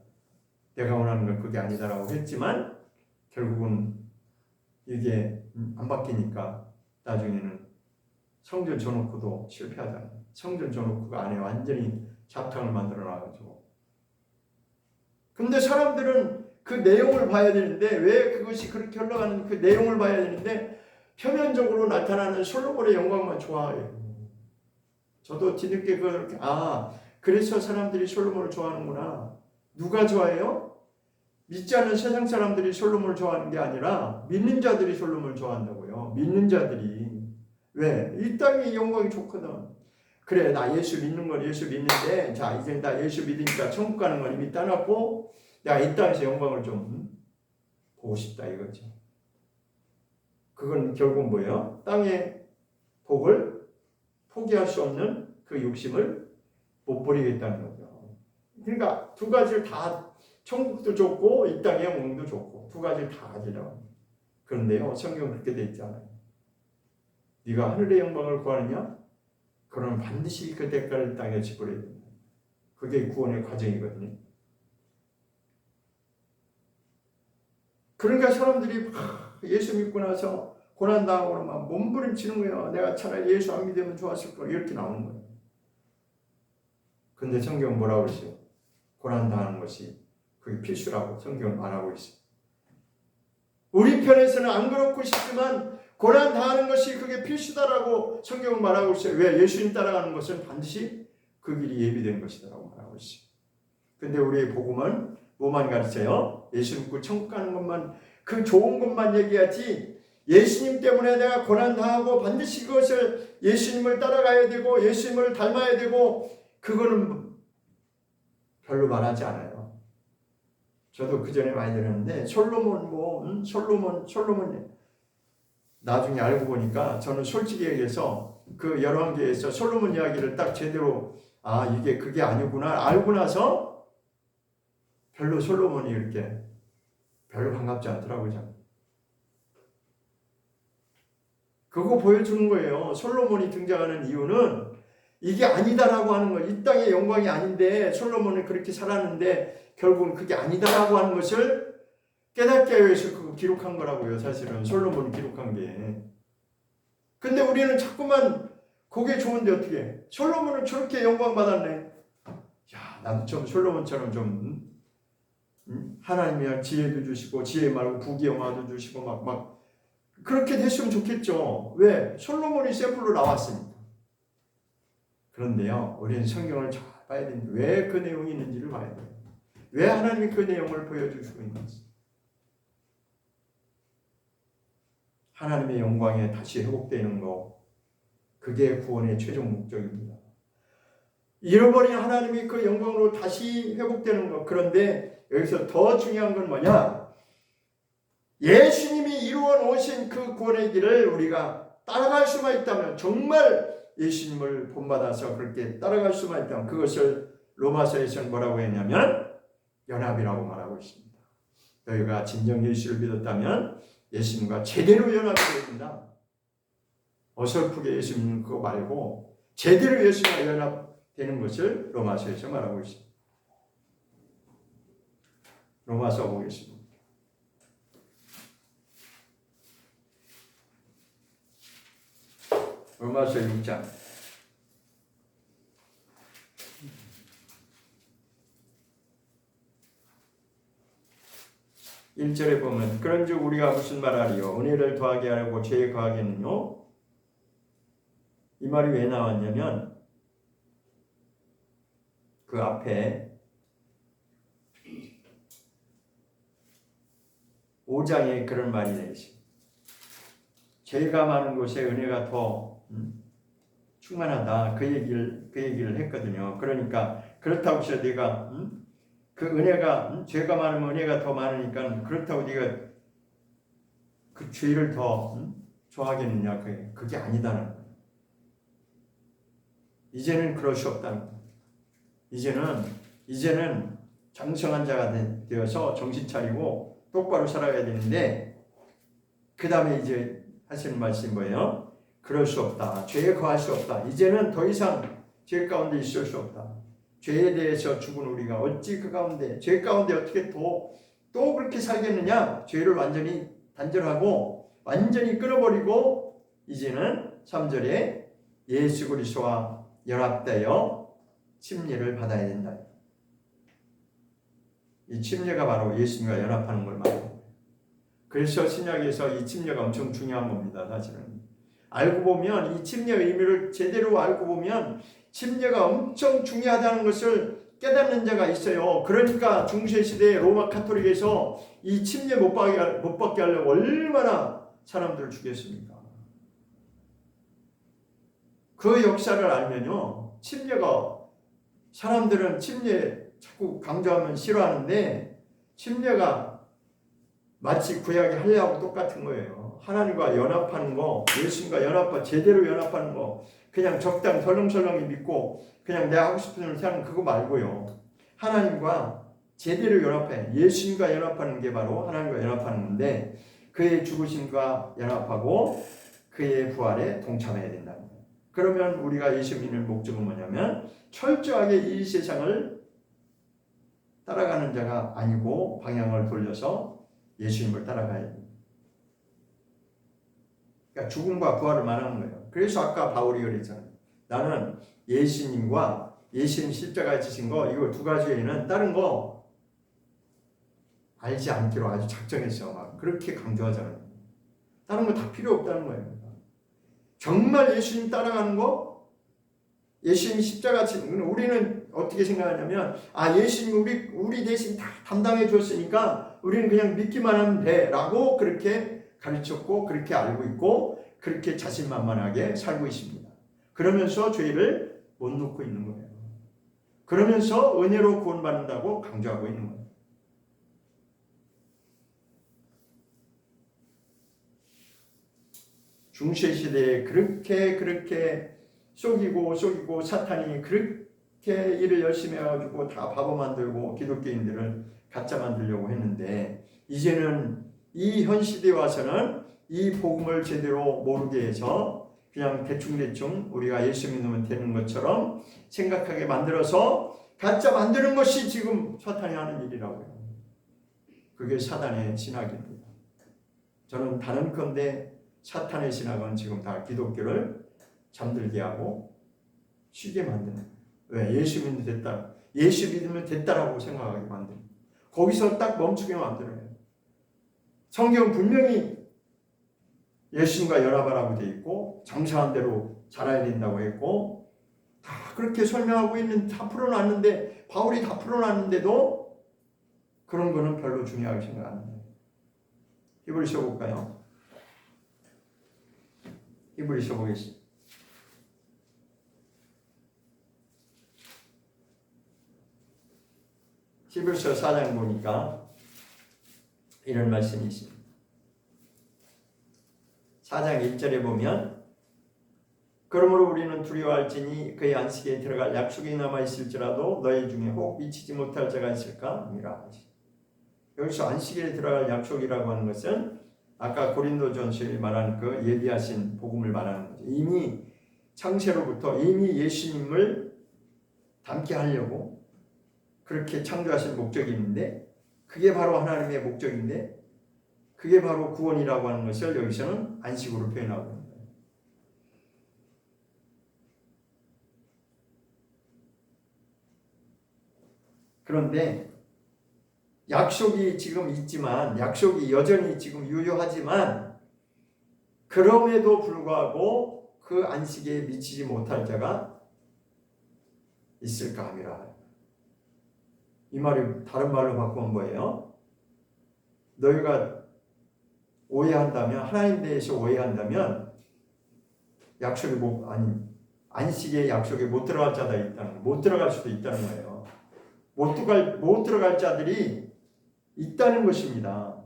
내가 원하는 건 그게 아니다라고 했지만 결국은 이게 안 바뀌니까 나중에는 성전 줘놓고도 실패하잖아요. 성전 줘놓고가 안에 완전히 잡탕을 만들어 놔가지고. 근데 사람들은 그 내용을 봐야 되는데 왜 그것이 그렇게 흘러가는 그 내용을 봐야 되는데 표면적으로 나타나는 솔로몬의 영광만 좋아해요. 저도 뒤늦게 그렇게 그래서 사람들이 솔로몬을 좋아하는구나. 누가 좋아해요? 믿지 않는 세상 사람들이 솔로몬을 좋아하는 게 아니라 믿는 자들이 솔로몬을 좋아한다고요. 믿는 자들이. 왜? 이 땅의 영광이 좋거든. 그래 나 예수 믿는 건 예수 믿는데 자 이제 나 예수 믿으니까 천국 가는 건 이미 따놨고 내가 이 땅에서 영광을 좀 보고 싶다 이거죠. 그건 결국 뭐예요? 땅의 복을 포기할 수 없는 그 욕심을 못 버리겠다는 거죠. 그러니까 두 가지를 다 천국도 좋고 이 땅의 영광도 좋고 두 가지를 다 가지라고. 그런데요 성경은 그렇게 돼 있잖아요. 네가 하늘의 영광을 구하느냐? 그러면 반드시 그 대가를 땅에 지불해야 된다. 그게 구원의 과정이거든요. 그러니까 사람들이 예수 믿고 나서 고난당하고 막 몸부림치는 거예요. 내가 차라리 예수 안 믿으면 좋았을 거 이렇게 나오는 거예요. 근데 성경은 뭐라고 그러세요? 고난당하는 것이 그게 필수라고 성경은 말하고 있어요. 우리 편에서는 안 그렇고 싶지만 고난 당하는 것이 그게 필수다라고 성경은 말하고 있어요. 왜? 예수님 따라가는 것은 반드시 그 길이 예비된 것이다라고 말하고 있어요. 근데 우리의 복음은 뭐만 가르쳐요? 예수 믿고 천국 가는 것만 그 좋은 것만 얘기하지 예수님 때문에 내가 고난 당하고 반드시 그것을 예수님을 따라가야 되고 예수님을 닮아야 되고 그거는 별로 말하지 않아요. 저도 그 전에 많이 들었는데 솔로몬 나중에 알고 보니까 저는 솔직히 얘기해서 그 열왕기에서 솔로몬 이야기를 딱 제대로 이게 그게 아니구나 알고 나서 별로 솔로몬이 이렇게 별로 반갑지 않더라고요. 그거 보여주는 거예요. 솔로몬이 등장하는 이유는 이게 아니다라고 하는 것, 이 땅의 영광이 아닌데 솔로몬은 그렇게 살았는데 결국은 그게 아니다라고 하는 것을 깨닫게 하기 위해서 그거 기록한 거라고요. 사실은 솔로몬이 기록한 게. 근데 우리는 자꾸만 그게 좋은데 어떻게 해? 솔로몬은 저렇게 영광 받았네. 야, 나도 좀 솔로몬처럼 좀 하나님이 지혜도 주시고 지혜 말고 부귀영화도 주시고 막 그렇게 됐으면 좋겠죠. 왜? 솔로몬이 샘플로 나왔으니까. 그런데요, 우리는 성경을 잘 봐야 됩니다. 왜 그 내용이 있는지를 봐야 돼요. 왜 하나님이 그 내용을 보여주시고 있는지. 하나님의 영광에 다시 회복되는 거, 그게 구원의 최종 목적입니다. 잃어버린 하나님이 그 영광으로 다시 회복되는 것. 그런데 여기서 더 중요한 건 뭐냐? 예수님이 이루어 놓으신 그 구원의 길을 우리가 따라갈 수만 있다면, 정말 예수님을 본받아서 그렇게 따라갈 수만 있다면, 그것을 로마서에서는 뭐라고 했냐면 연합이라고 말하고 있습니다. 너희가 진정 예수를 믿었다면 예수님과 제대로 연합되어야 된다. 어설프게 예수 믿는 그거 말고 제대로 예수님과 연합되는 것을 로마서에서 말하고 있습니다. 로마서 보겠습니다. 로마서 6장 1절에 보면 그런즉 우리가 무슨 말하리요? 은혜를 더하게 하려고 죄에 거하겠느뇨? 이 말이 왜 나왔냐면 그 앞에 5장에 그런 말이 되어 있습니다. 죄가 많은 곳에 은혜가 더 충만하다. 그 얘기를 했거든요. 그러니까 그렇다고 해서 내가 그 은혜가 죄가 많으면 은혜가 더 많으니까 그렇다고 네가 그 죄를 더 좋아하겠느냐? 그게 아니다는 거예요. 이제는 그럴 수 없다는 거예요. 이제는 장성한 자가 되어서 정신 차리고 똑바로 살아야 되는데, 그 다음에 이제 하시는 말씀이 뭐예요? 그럴 수 없다. 죄에 거할 수 없다. 이제는 더 이상 죄 가운데 있을 수 없다. 죄에 대해서 죽은 우리가 어찌 그 가운데, 죄 가운데 어떻게 또 그렇게 살겠느냐? 죄를 완전히 단절하고 완전히 끊어버리고 이제는 3절에 예수 그리스도와 연합되어 침례를 받아야 된다. 이 침례가 바로 예수님과 연합하는 걸 말합니다. 그래서 신약에서 이 침례가 엄청 중요한 겁니다. 사실은 알고 보면 이 침례의 의미를 제대로 알고 보면 침례가 엄청 중요하다는 것을 깨닫는 자가 있어요. 그러니까 중세시대의 로마 카톨릭에서 이 침례 못 받게 하려고 얼마나 사람들을 죽였습니까? 그 역사를 알면요, 침례가, 사람들은 침례 자꾸 강조하면 싫어하는데 침례가 마치 구약의 할례하고 똑같은 거예요. 하나님과 연합하는 거, 예수님과 제대로 연합하는 거, 그냥 적당 설렁설렁히 믿고 그냥 내가 하고 싶은 대로 사는 그거 말고요. 하나님과 제대로 연합해, 예수님과 연합하는 게 바로 하나님과 연합하는 건데, 그의 죽으심과 연합하고 그의 부활에 동참해야 된다는 거예요. 그러면 우리가 예수 믿는 목적은 뭐냐면 철저하게 이 세상을 따라가는 자가 아니고 방향을 돌려서 예수님을 따라가야 됩니다. 그러니까 죽음과 부활을 말하는 거예요. 그래서 아까 바울이 그랬잖아요. 나는 예수님과 예수님 십자가에 지신 거, 이거 두 가지 외에는 다른 거 알지 않기로 아주 작정했어. 막 그렇게 강조하잖아요. 다른 거 다 필요 없다는 거예요. 정말 예수님 따라가는 거, 예수님 십자가 지신, 우리는 어떻게 생각하냐면, 예수님 우리 대신 다 담당해 줬으니까 우리는 그냥 믿기만 하면 돼 라고 그렇게 가르쳤고, 그렇게 알고 있고, 그렇게 자신만만하게 살고 있습니다. 그러면서 죄를 못 놓고 있는 거예요. 그러면서 은혜로 구원받는다고 강조하고 있는 거예요. 중세시대에 그렇게 속이고 사탄이 그렇게 일을 열심히 해가지고 다 바보 만들고 기독교인들을 가짜 만들려고 했는데, 이제는 이 현 시대에 와서는 이 복음을 제대로 모르게 해서 그냥 대충대충 우리가 예수 믿으면 되는 것처럼 생각하게 만들어서 가짜 만드는 것이 지금 사탄이 하는 일이라고요. 그게 사단의 신학입니다. 저는 단언컨대 사탄의 신학은 지금 다 기독교를 잠들게 하고 쉬게 만드는 거예요. 왜? 예수 믿으면 됐다. 예수 믿으면 됐다라고 생각하게 만드는 거예요. 거기서 딱 멈추게 만들어요. 성경은 분명히 예수님과 연합하라고 돼 있고 장사한 대로 살아야 된다고 했고 다 그렇게 설명하고 있는 다 풀어놨는데 바울이 다 풀어놨는데도 그런 거는 별로 중요하게 생각 안 해요. 히브리서 볼까요? 히브리서 보겠습니다. 히브리서 4장 보니까 이런 말씀이 있습니다. 4장 1절에 보면 그러므로 우리는 두려워할지니 그의 안식에 들어갈 약속이 남아있을지라도 너희 중에 혹 미치지 못할 자가 있을까? 아니라. 여기서 안식에 들어갈 약속이라고 하는 것은 아까 고린도전서에 말한 그 예비하신 복음을 말하는 거죠. 이미 창세로부터 이미 예수님을 닮게 하려고 그렇게 창조하신 목적이 있는데 그게 바로 하나님의 목적인데 그게 바로 구원이라고 하는 것을 여기서는 안식으로 표현하고 있는 거예요. 그런데 약속이 지금 있지만 약속이 여전히 지금 유효하지만 그럼에도 불구하고 그 안식에 미치지 못할 자가 있을까 함이라. 이 말이 다른 말로 바꾸면 뭐예요? 너희가 오해한다면 하나님 대해서 오해한다면 약속이 안식의 약속에 못 들어갈 자가 있다는 못 들어갈 수도 있다는 거예요. 못 들어갈 자들이 있다는 것입니다.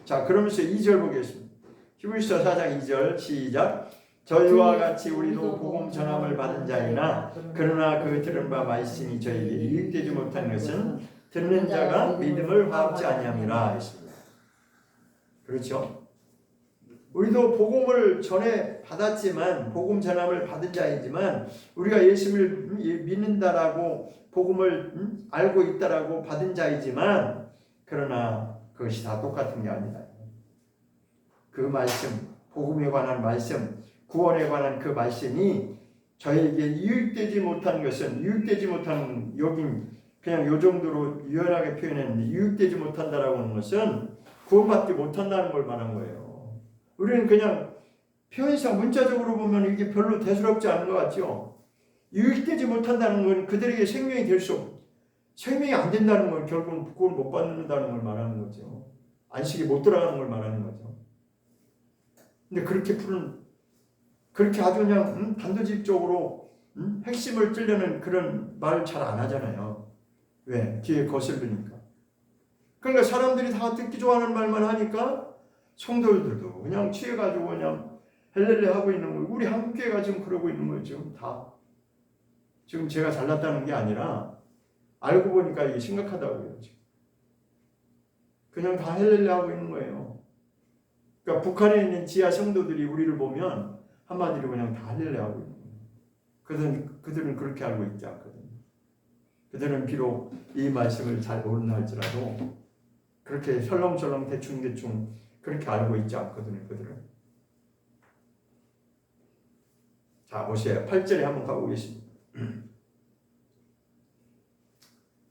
자, 그러면서 2절 보겠습니다. 히브리서 4장 2절 시작. 저희와 같이 우리도 복음 전함을 받은 자이나 그러나 그 들은 바 말씀이 저에게 이익되지 못한 것은 듣는 자가 믿음을 화합지 아니함이라 했습니다. 그렇죠? 우리도 복음을 전에 받았지만 복음 전함을 받은 자이지만 우리가 예수를 믿는다라고 복음을 알고 있다라고 받은 자이지만 그러나 그것이 다 똑같은 게 아니다. 그 말씀, 복음에 관한 말씀, 구원에 관한 그 말씀이 저에게 이익되지 못한 것은 이익되지 못한 여긴 그냥 요 정도로 유연하게 표현했는데 이익되지 못한다라고 하는 것은 구원받지 못한다는 걸 말한 거예요. 우리는 그냥 표현상 문자적으로 보면 이게 별로 대수롭지 않은 것 같죠. 유익되지 못한다는 건 그들에게 생명이 될 수 없고 생명이 안 된다는 건 결국은 그걸 못 받는다는 걸 말하는 거죠. 안식에 못 들어가는 걸 말하는 거죠. 근데 그렇게 아주 그냥 단도직입적으로 핵심을 찌려는 그런 말 잘 안 하잖아요. 왜? 뒤에 거슬리니까. 그러니까 사람들이 다 듣기 좋아하는 말만 하니까 성도들도 그냥 취해가지고 그냥 헬렐레 하고 있는 거예요. 우리 한국교회가 지금 그러고 있는 거예요. 지금 다. 지금 제가 잘났다는 게 아니라 알고 보니까 이게 심각하다고요. 지금. 그냥 다 헬렐레 하고 있는 거예요. 그러니까 북한에 있는 지하 성도들이 우리를 보면 한마디로 그냥 다 헬렐레 하고 있는 거예요. 그들은 그렇게 알고 있지 않거든요. 그들은 비록 이 말씀을 잘 모르나 할지라도 그렇게 설렁설렁 대충대충 그렇게 알고 있지 않거든요. 그들은. 자, 보세요. 8절에 한번 가보겠습니다.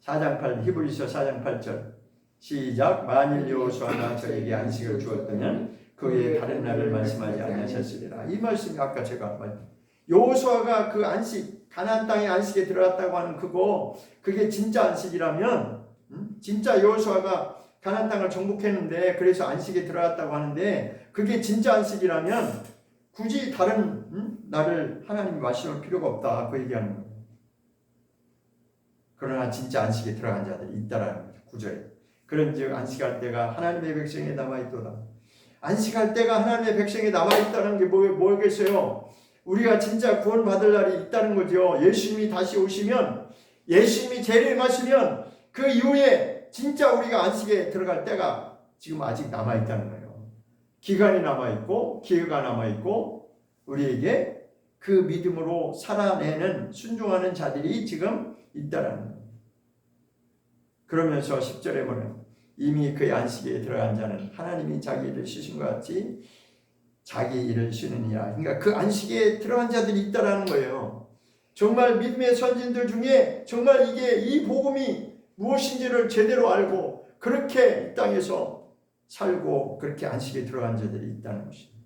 4장 8, 히브리서 4장 8절 시작. 만일 여호수아가 저에게 안식을 주었다면 그의 다른 날을 말씀하지 않으셨으리라. 이 말씀이 아까 제가 여호수아가 그 안식 가나안 땅의 안식에 들어갔다고 하는 그게 진짜 안식이라면 진짜 여호수아가 가나안 땅을 정복했는데 그래서 안식에 들어갔다고 하는데 그게 진짜 안식이라면 굳이 다른 날을 하나님이 말씀할 필요가 없다 그 얘기하는 거예요. 그러나 진짜 안식에 들어간 자들이 있다라는 거죠. 9절에 그런즉 안식할 때가 하나님의 백성에 남아있도다. 안식할 때가 하나님의 백성에 남아있다는 게 뭐겠어요? 우리가 진짜 구원받을 날이 있다는 거죠. 예수님이 다시 오시면 예수님이 재림하시면 그 이후에 진짜 우리가 안식에 들어갈 때가 지금 아직 남아있다는 거예요. 기간이 남아있고 기회가 남아있고 우리에게 그 믿음으로 살아내는 순종하는 자들이 지금 있다라는 거예요. 그러면서 10절에 보면 이미 그의 안식에 들어간 자는 하나님이 자기 일을 쉬신 것 같이 자기 일을 쉬느니라. 그러니까 그 안식에 들어간 자들이 있다라는 거예요. 정말 믿음의 선진들 중에 정말 이게 이 복음이 무엇인지를 제대로 알고 그렇게 이 땅에서 살고 그렇게 안식에 들어간 자들이 있다는 것입니다.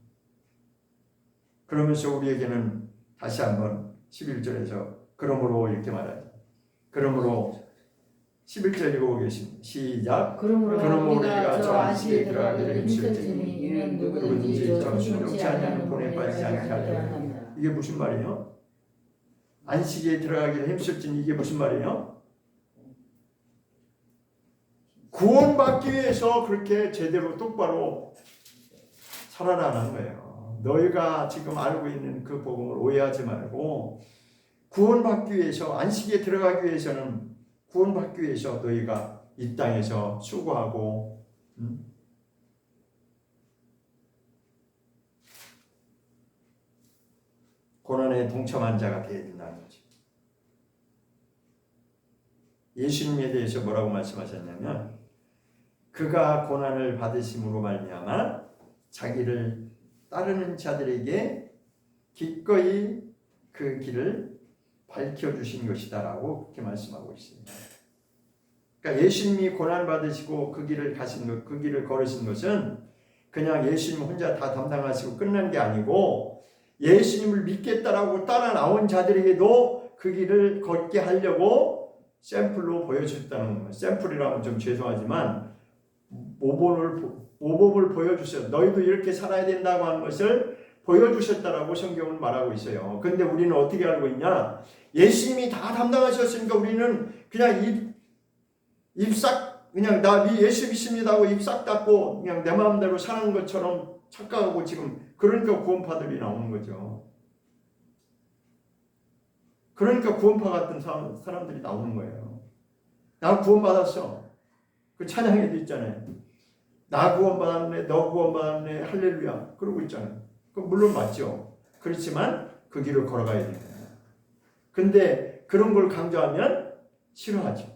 그러면서 우리에게는 다시 한번 11절에서 그러므로 이렇게 말하죠. 그러므로 11절 읽어보겠습니다. 시작. 그러므로 우리가 저 안식에 들어가기를 힘쓸지니 이는 누구든지 저 순종치 아니하는 본에 빠지지 않게 하려 합니다. 이게 무슨 말이에요? 안식에 들어가기를 힘쓸지니 이게 무슨 말이에요? 구원받기 위해서 그렇게 제대로 똑바로 살아라는 거예요. 너희가 지금 알고 있는 그 복음을 오해하지 말고 구원받기 위해서 안식에 들어가기 위해서는 구원받기 위해서 너희가 이 땅에서 수고하고 고난에 동참한 자가 되어야 된다는 거죠. 예수님에 대해서 뭐라고 말씀하셨냐면 그가 고난을 받으심으로 말미암아 자기를 따르는 자들에게 기꺼이 그 길을 밝혀주신 것이다라고 그렇게 말씀하고 있습니다. 그러니까 예수님이 고난 받으시고 그 길을 가신 것, 그 길을 걸으신 것은 그냥 예수님 혼자 다 담당하시고 끝난 게 아니고 예수님을 믿겠다라고 따라 나온 자들에게도 그 길을 걷게 하려고 샘플로 보여주셨다는 겁니다. 샘플이라면 좀 죄송하지만 모범을 보여주셨어요. 너희도 이렇게 살아야 된다고 하는 것을 보여주셨다라고 성경은 말하고 있어요. 근데 우리는 어떻게 알고 있냐? 예수님이 다 담당하셨으니까 우리는 그냥 입싹 그냥 나 예수 믿습니다 하고 입 싹 닫고 그냥 내 마음대로 사는 것처럼 착각하고 지금 그러니까 구원파들이 나오는 거죠. 그러니까 구원파 같은 사람들이 나오는 거예요. 나 구원받았어. 그 찬양에도 있잖아요. 나 구원받았네, 너 구원받았네, 할렐루야. 그러고 있잖아요. 물론 맞죠. 그렇지만 그 길을 걸어가야 됩니다. 근데 그런 걸 강조하면 싫어하죠.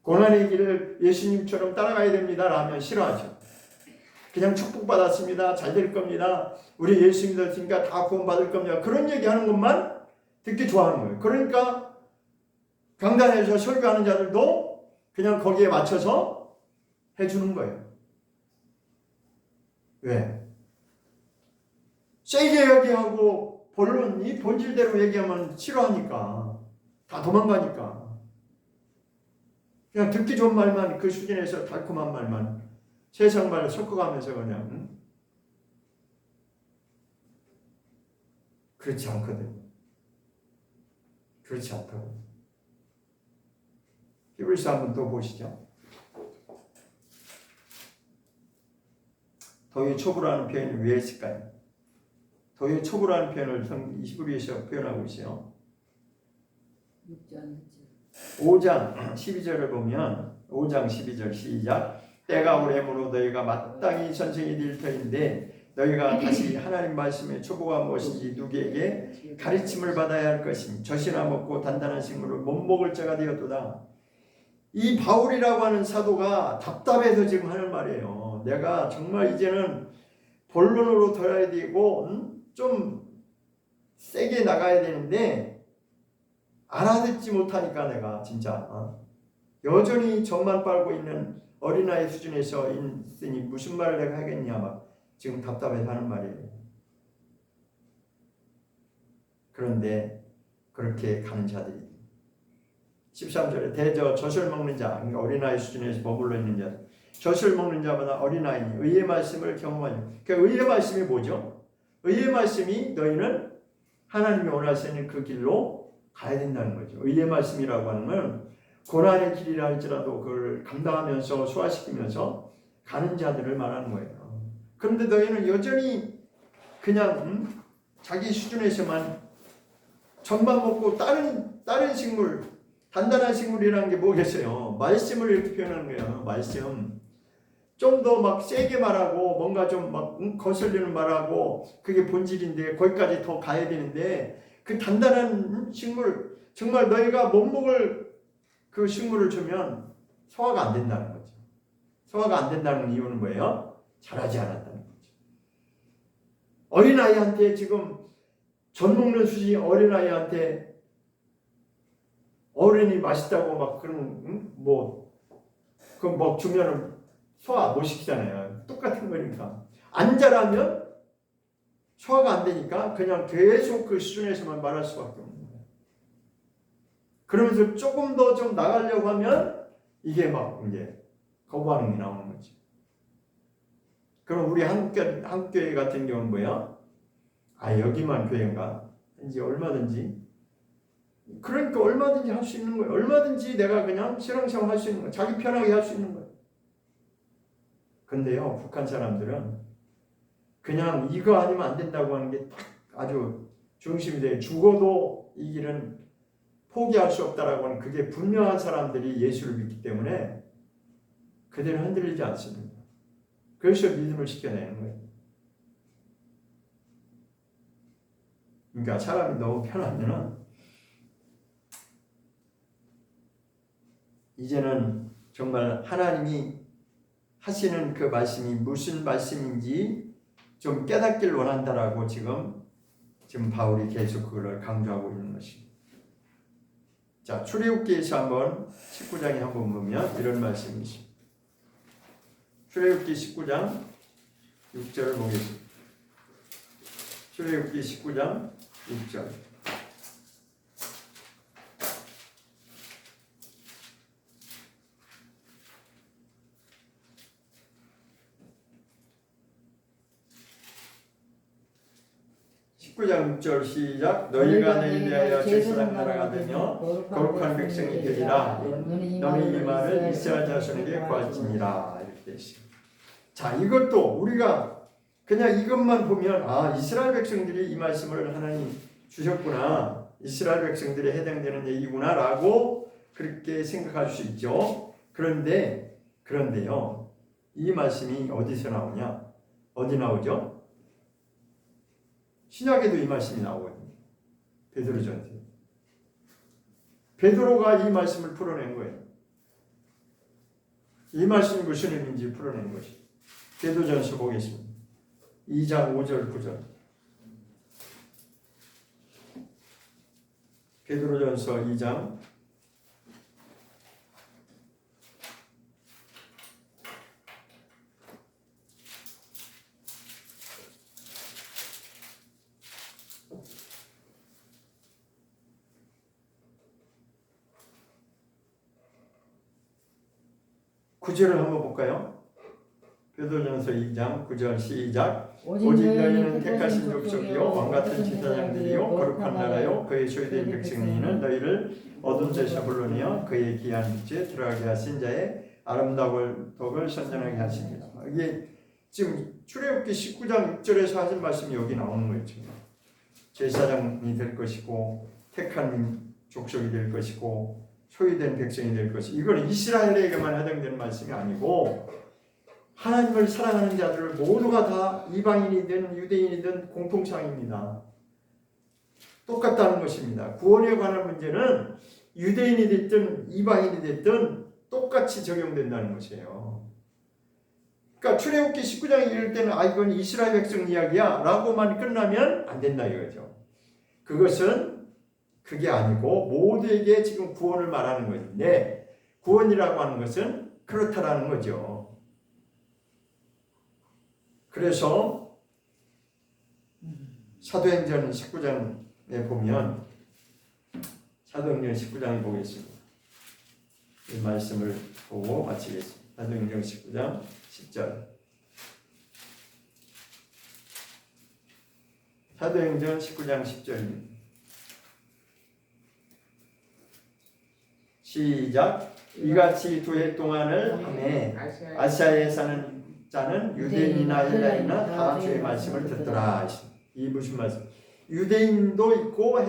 고난의 길을 예수님처럼 따라가야 됩니다 라면 싫어하죠. 그냥 축복받았습니다. 잘 될 겁니다. 우리 예수 믿었으니까 다 구원받을 겁니다. 그런 얘기하는 것만 듣기 좋아하는 거예요. 그러니까 강단에서 설교하는 자들도 그냥 거기에 맞춰서 해주는 거예요. 왜? 세게 얘기하고 본론이 본질대로 얘기하면 싫어하니까 다 도망가니까 그냥 듣기 좋은 말만 그 수준에서 달콤한 말만 세상 말을 섞어가면서 그냥 그렇지 않거든요. 그렇지 않다고. 히브리서 한번 또 보시죠. 더위 초부라는 표현이 왜 있을까요? 더위 초부라는 표현을 히브리에서 표현하고 있어요. 5장 12절을 보면 5장 12절 시작. 때가 오래므로 너희가 마땅히 선생이 될 터인데 너희가 다시 하나님 말씀의 초보가 무엇인지 누구에게 가르침을 받아야 할 것임. 젖이나 먹고 단단한 식물을 못 먹을 자가 되었도다. 이 바울이라고 하는 사도가 답답해서 지금 하는 말이에요. 내가 정말 이제는 본론으로 들어야 되고 좀 세게 나가야 되는데 알아듣지 못하니까 내가 진짜 여전히 젖만 빨고 있는 어린아이 수준에서 있으니 무슨 말을 내가 하겠냐 막 지금 답답해서 하는 말이에요. 그런데 그렇게 가는 자들이 13절에 대저 젖을 먹는 자, 그러니까 어린아이 수준에서 머물러 있는 자, 젖을 먹는 자보다 어린아이니 의의 말씀을 경험하니. 그러니까 의의 말씀이 뭐죠? 의의 말씀이 너희는 하나님이 원하시는 그 길로 가야 된다는 거죠. 의의 말씀이라고 하는 건 고난의 길이라 할지라도 그걸 감당하면서 소화시키면서 가는 자들을 말하는 거예요. 그런데 너희는 여전히 그냥 자기 수준에서만 젖만 먹고 다른 식물, 단단한 식물이라는 게 뭐겠어요? 말씀을 이렇게 표현하는 거예요. 말씀. 좀 더 막 세게 말하고 뭔가 좀 막 거슬리는 말하고 그게 본질인데 거기까지 더 가야 되는데 그 단단한 식물 정말 너희가 못 먹을 그 식물을 주면 소화가 안 된다는 거죠. 소화가 안 된다는 이유는 뭐예요? 자라지 않았다는 거죠. 어린아이한테 지금 전 먹는 수준이 어린아이한테 어른이 맛있다고 막 그런 그 뭐 주면은 소화 못 시키잖아요. 똑같은 거니까. 안 자라면 소화가 안 되니까 그냥 계속 그 수준에서만 말할 수밖에 없는 거예요. 그러면서 조금 더 좀 나가려고 하면 이게 막 이제 거부반응이 나오는 거지. 그럼 우리 한국교회 같은 경우는 뭐야? 아 여기만 교회인가? 이제 얼마든지 그러니까 얼마든지 할 수 있는 거예요. 얼마든지 내가 그냥 신앙생활 할 수 있는 거예요. 자기 편하게 할 수 있는 거예요. 근데요 북한 사람들은 그냥 이거 아니면 안 된다고 하는 게 딱 아주 중심이 돼요. 죽어도 이 길은 포기할 수 없다라고 하는 그게 분명한 사람들이 예수를 믿기 때문에 그들은 흔들리지 않습니다. 그래서 믿음을 지켜내는 거예요. 그러니까 사람이 너무 편하면은 이제는 정말 하나님이 하시는 그 말씀이 무슨 말씀인지 좀 깨닫길 원한다라고 지금 바울이 계속 그걸 강조하고 있는 것입니다. 자, 출애굽기에서 한번 19장에 한번 보면 이런 말씀이 있습니다. 출애굽기 19장 6절을 보겠습니다. 출애굽기 19장 6절. 장 6절 시작. 너희가 내일 대하여 제사장 나라가 되며 거룩한 백성이 되리라. 너희 이 말을 이스라엘 자손에게 구할지니라. 이렇게 되어 있습니다. 자, 이것도 우리가 그냥 이것만 보면 아 이스라엘 백성들이 이 말씀을 하나님 주셨구나. 이스라엘 백성들에 해당되는 얘기구나라고 그렇게 생각할 수 있죠. 그런데요. 이 말씀이 어디서 나오냐? 어디 나오죠? 신약에도 이 말씀이 나오거든요. 베드로전서. 베드로가 이 말씀을 풀어낸 거예요. 이 말씀이 무슨 의미인지 풀어낸 것이. 베드로전서 보겠습니다. 2장 5절 9절. 베드로전서 2장 9절을 한번 볼까요? 베드로전서 2장 9절 시작. 오직 너희는 택하신 족속이요 왕같은 제사장들이요 거룩한 나라요 그의 소유된 백성이는 너희를 어두운 데서 불러내어 그의 귀한 빛에 들어가게 하신 자의 아름다운 덕을 선전하게 하십니다. 이게 지금 출애굽기 19장 6절에서 하신 말씀이 여기 나오는 거예요. 제사장이 될 것이고 택한 족속이 될 것이고 소유된 백성이 될 것이. 이거는 이스라엘에게만 해당되는 말씀이 아니고 하나님을 사랑하는 자들 모두가 다 이방인이든 유대인이든 공통사항입니다. 똑같다는 것입니다. 구원에 관한 문제는 유대인이 됐든 이방인이 됐든 똑같이 적용된다는 것이에요. 그러니까 출애굽기 19장에 이럴 때는 아 이건 이스라엘 백성 이야기야 라고만 끝나면 안 된다 이거죠. 그게 아니고 모두에게 지금 구원을 말하는 것인데 구원이라고 하는 것은 그렇다라는 거죠. 그래서 사도행전 19장에 보면 사도행전 19장을 보겠습니다. 이 말씀을 보고 마치겠습니다. 사도행전 19장 10절. 사도행전 19장 10절입니다. 시작. 이같이 두 해 동안을 하매 아시아에 사는 자는 유대인이나 헬라인이나 다 주의 말씀을 듣더라. 이 무슨 말씀? 유대인도 있고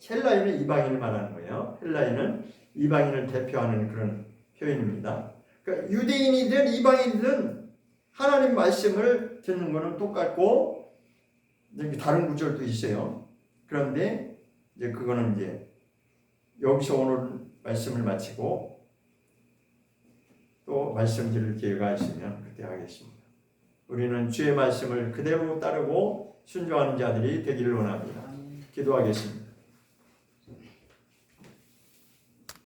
헬라인은 이방인을 말하는 거예요. 헬라인은 이방인을 대표하는 그런 표현입니다. 그러니까 유대인이든 이방인이든 하나님 말씀을 듣는 거는 똑같고 여기 다른 구절도 있어요. 그런데 이제 그거는 이제 여기서 오늘 말씀을 마치고 또 말씀 드릴 기회가 있으면 그때 하겠습니다. 우리는 주의 말씀을 그대로 따르고 순종하는 자들이 되기를 원합니다. 기도하겠습니다.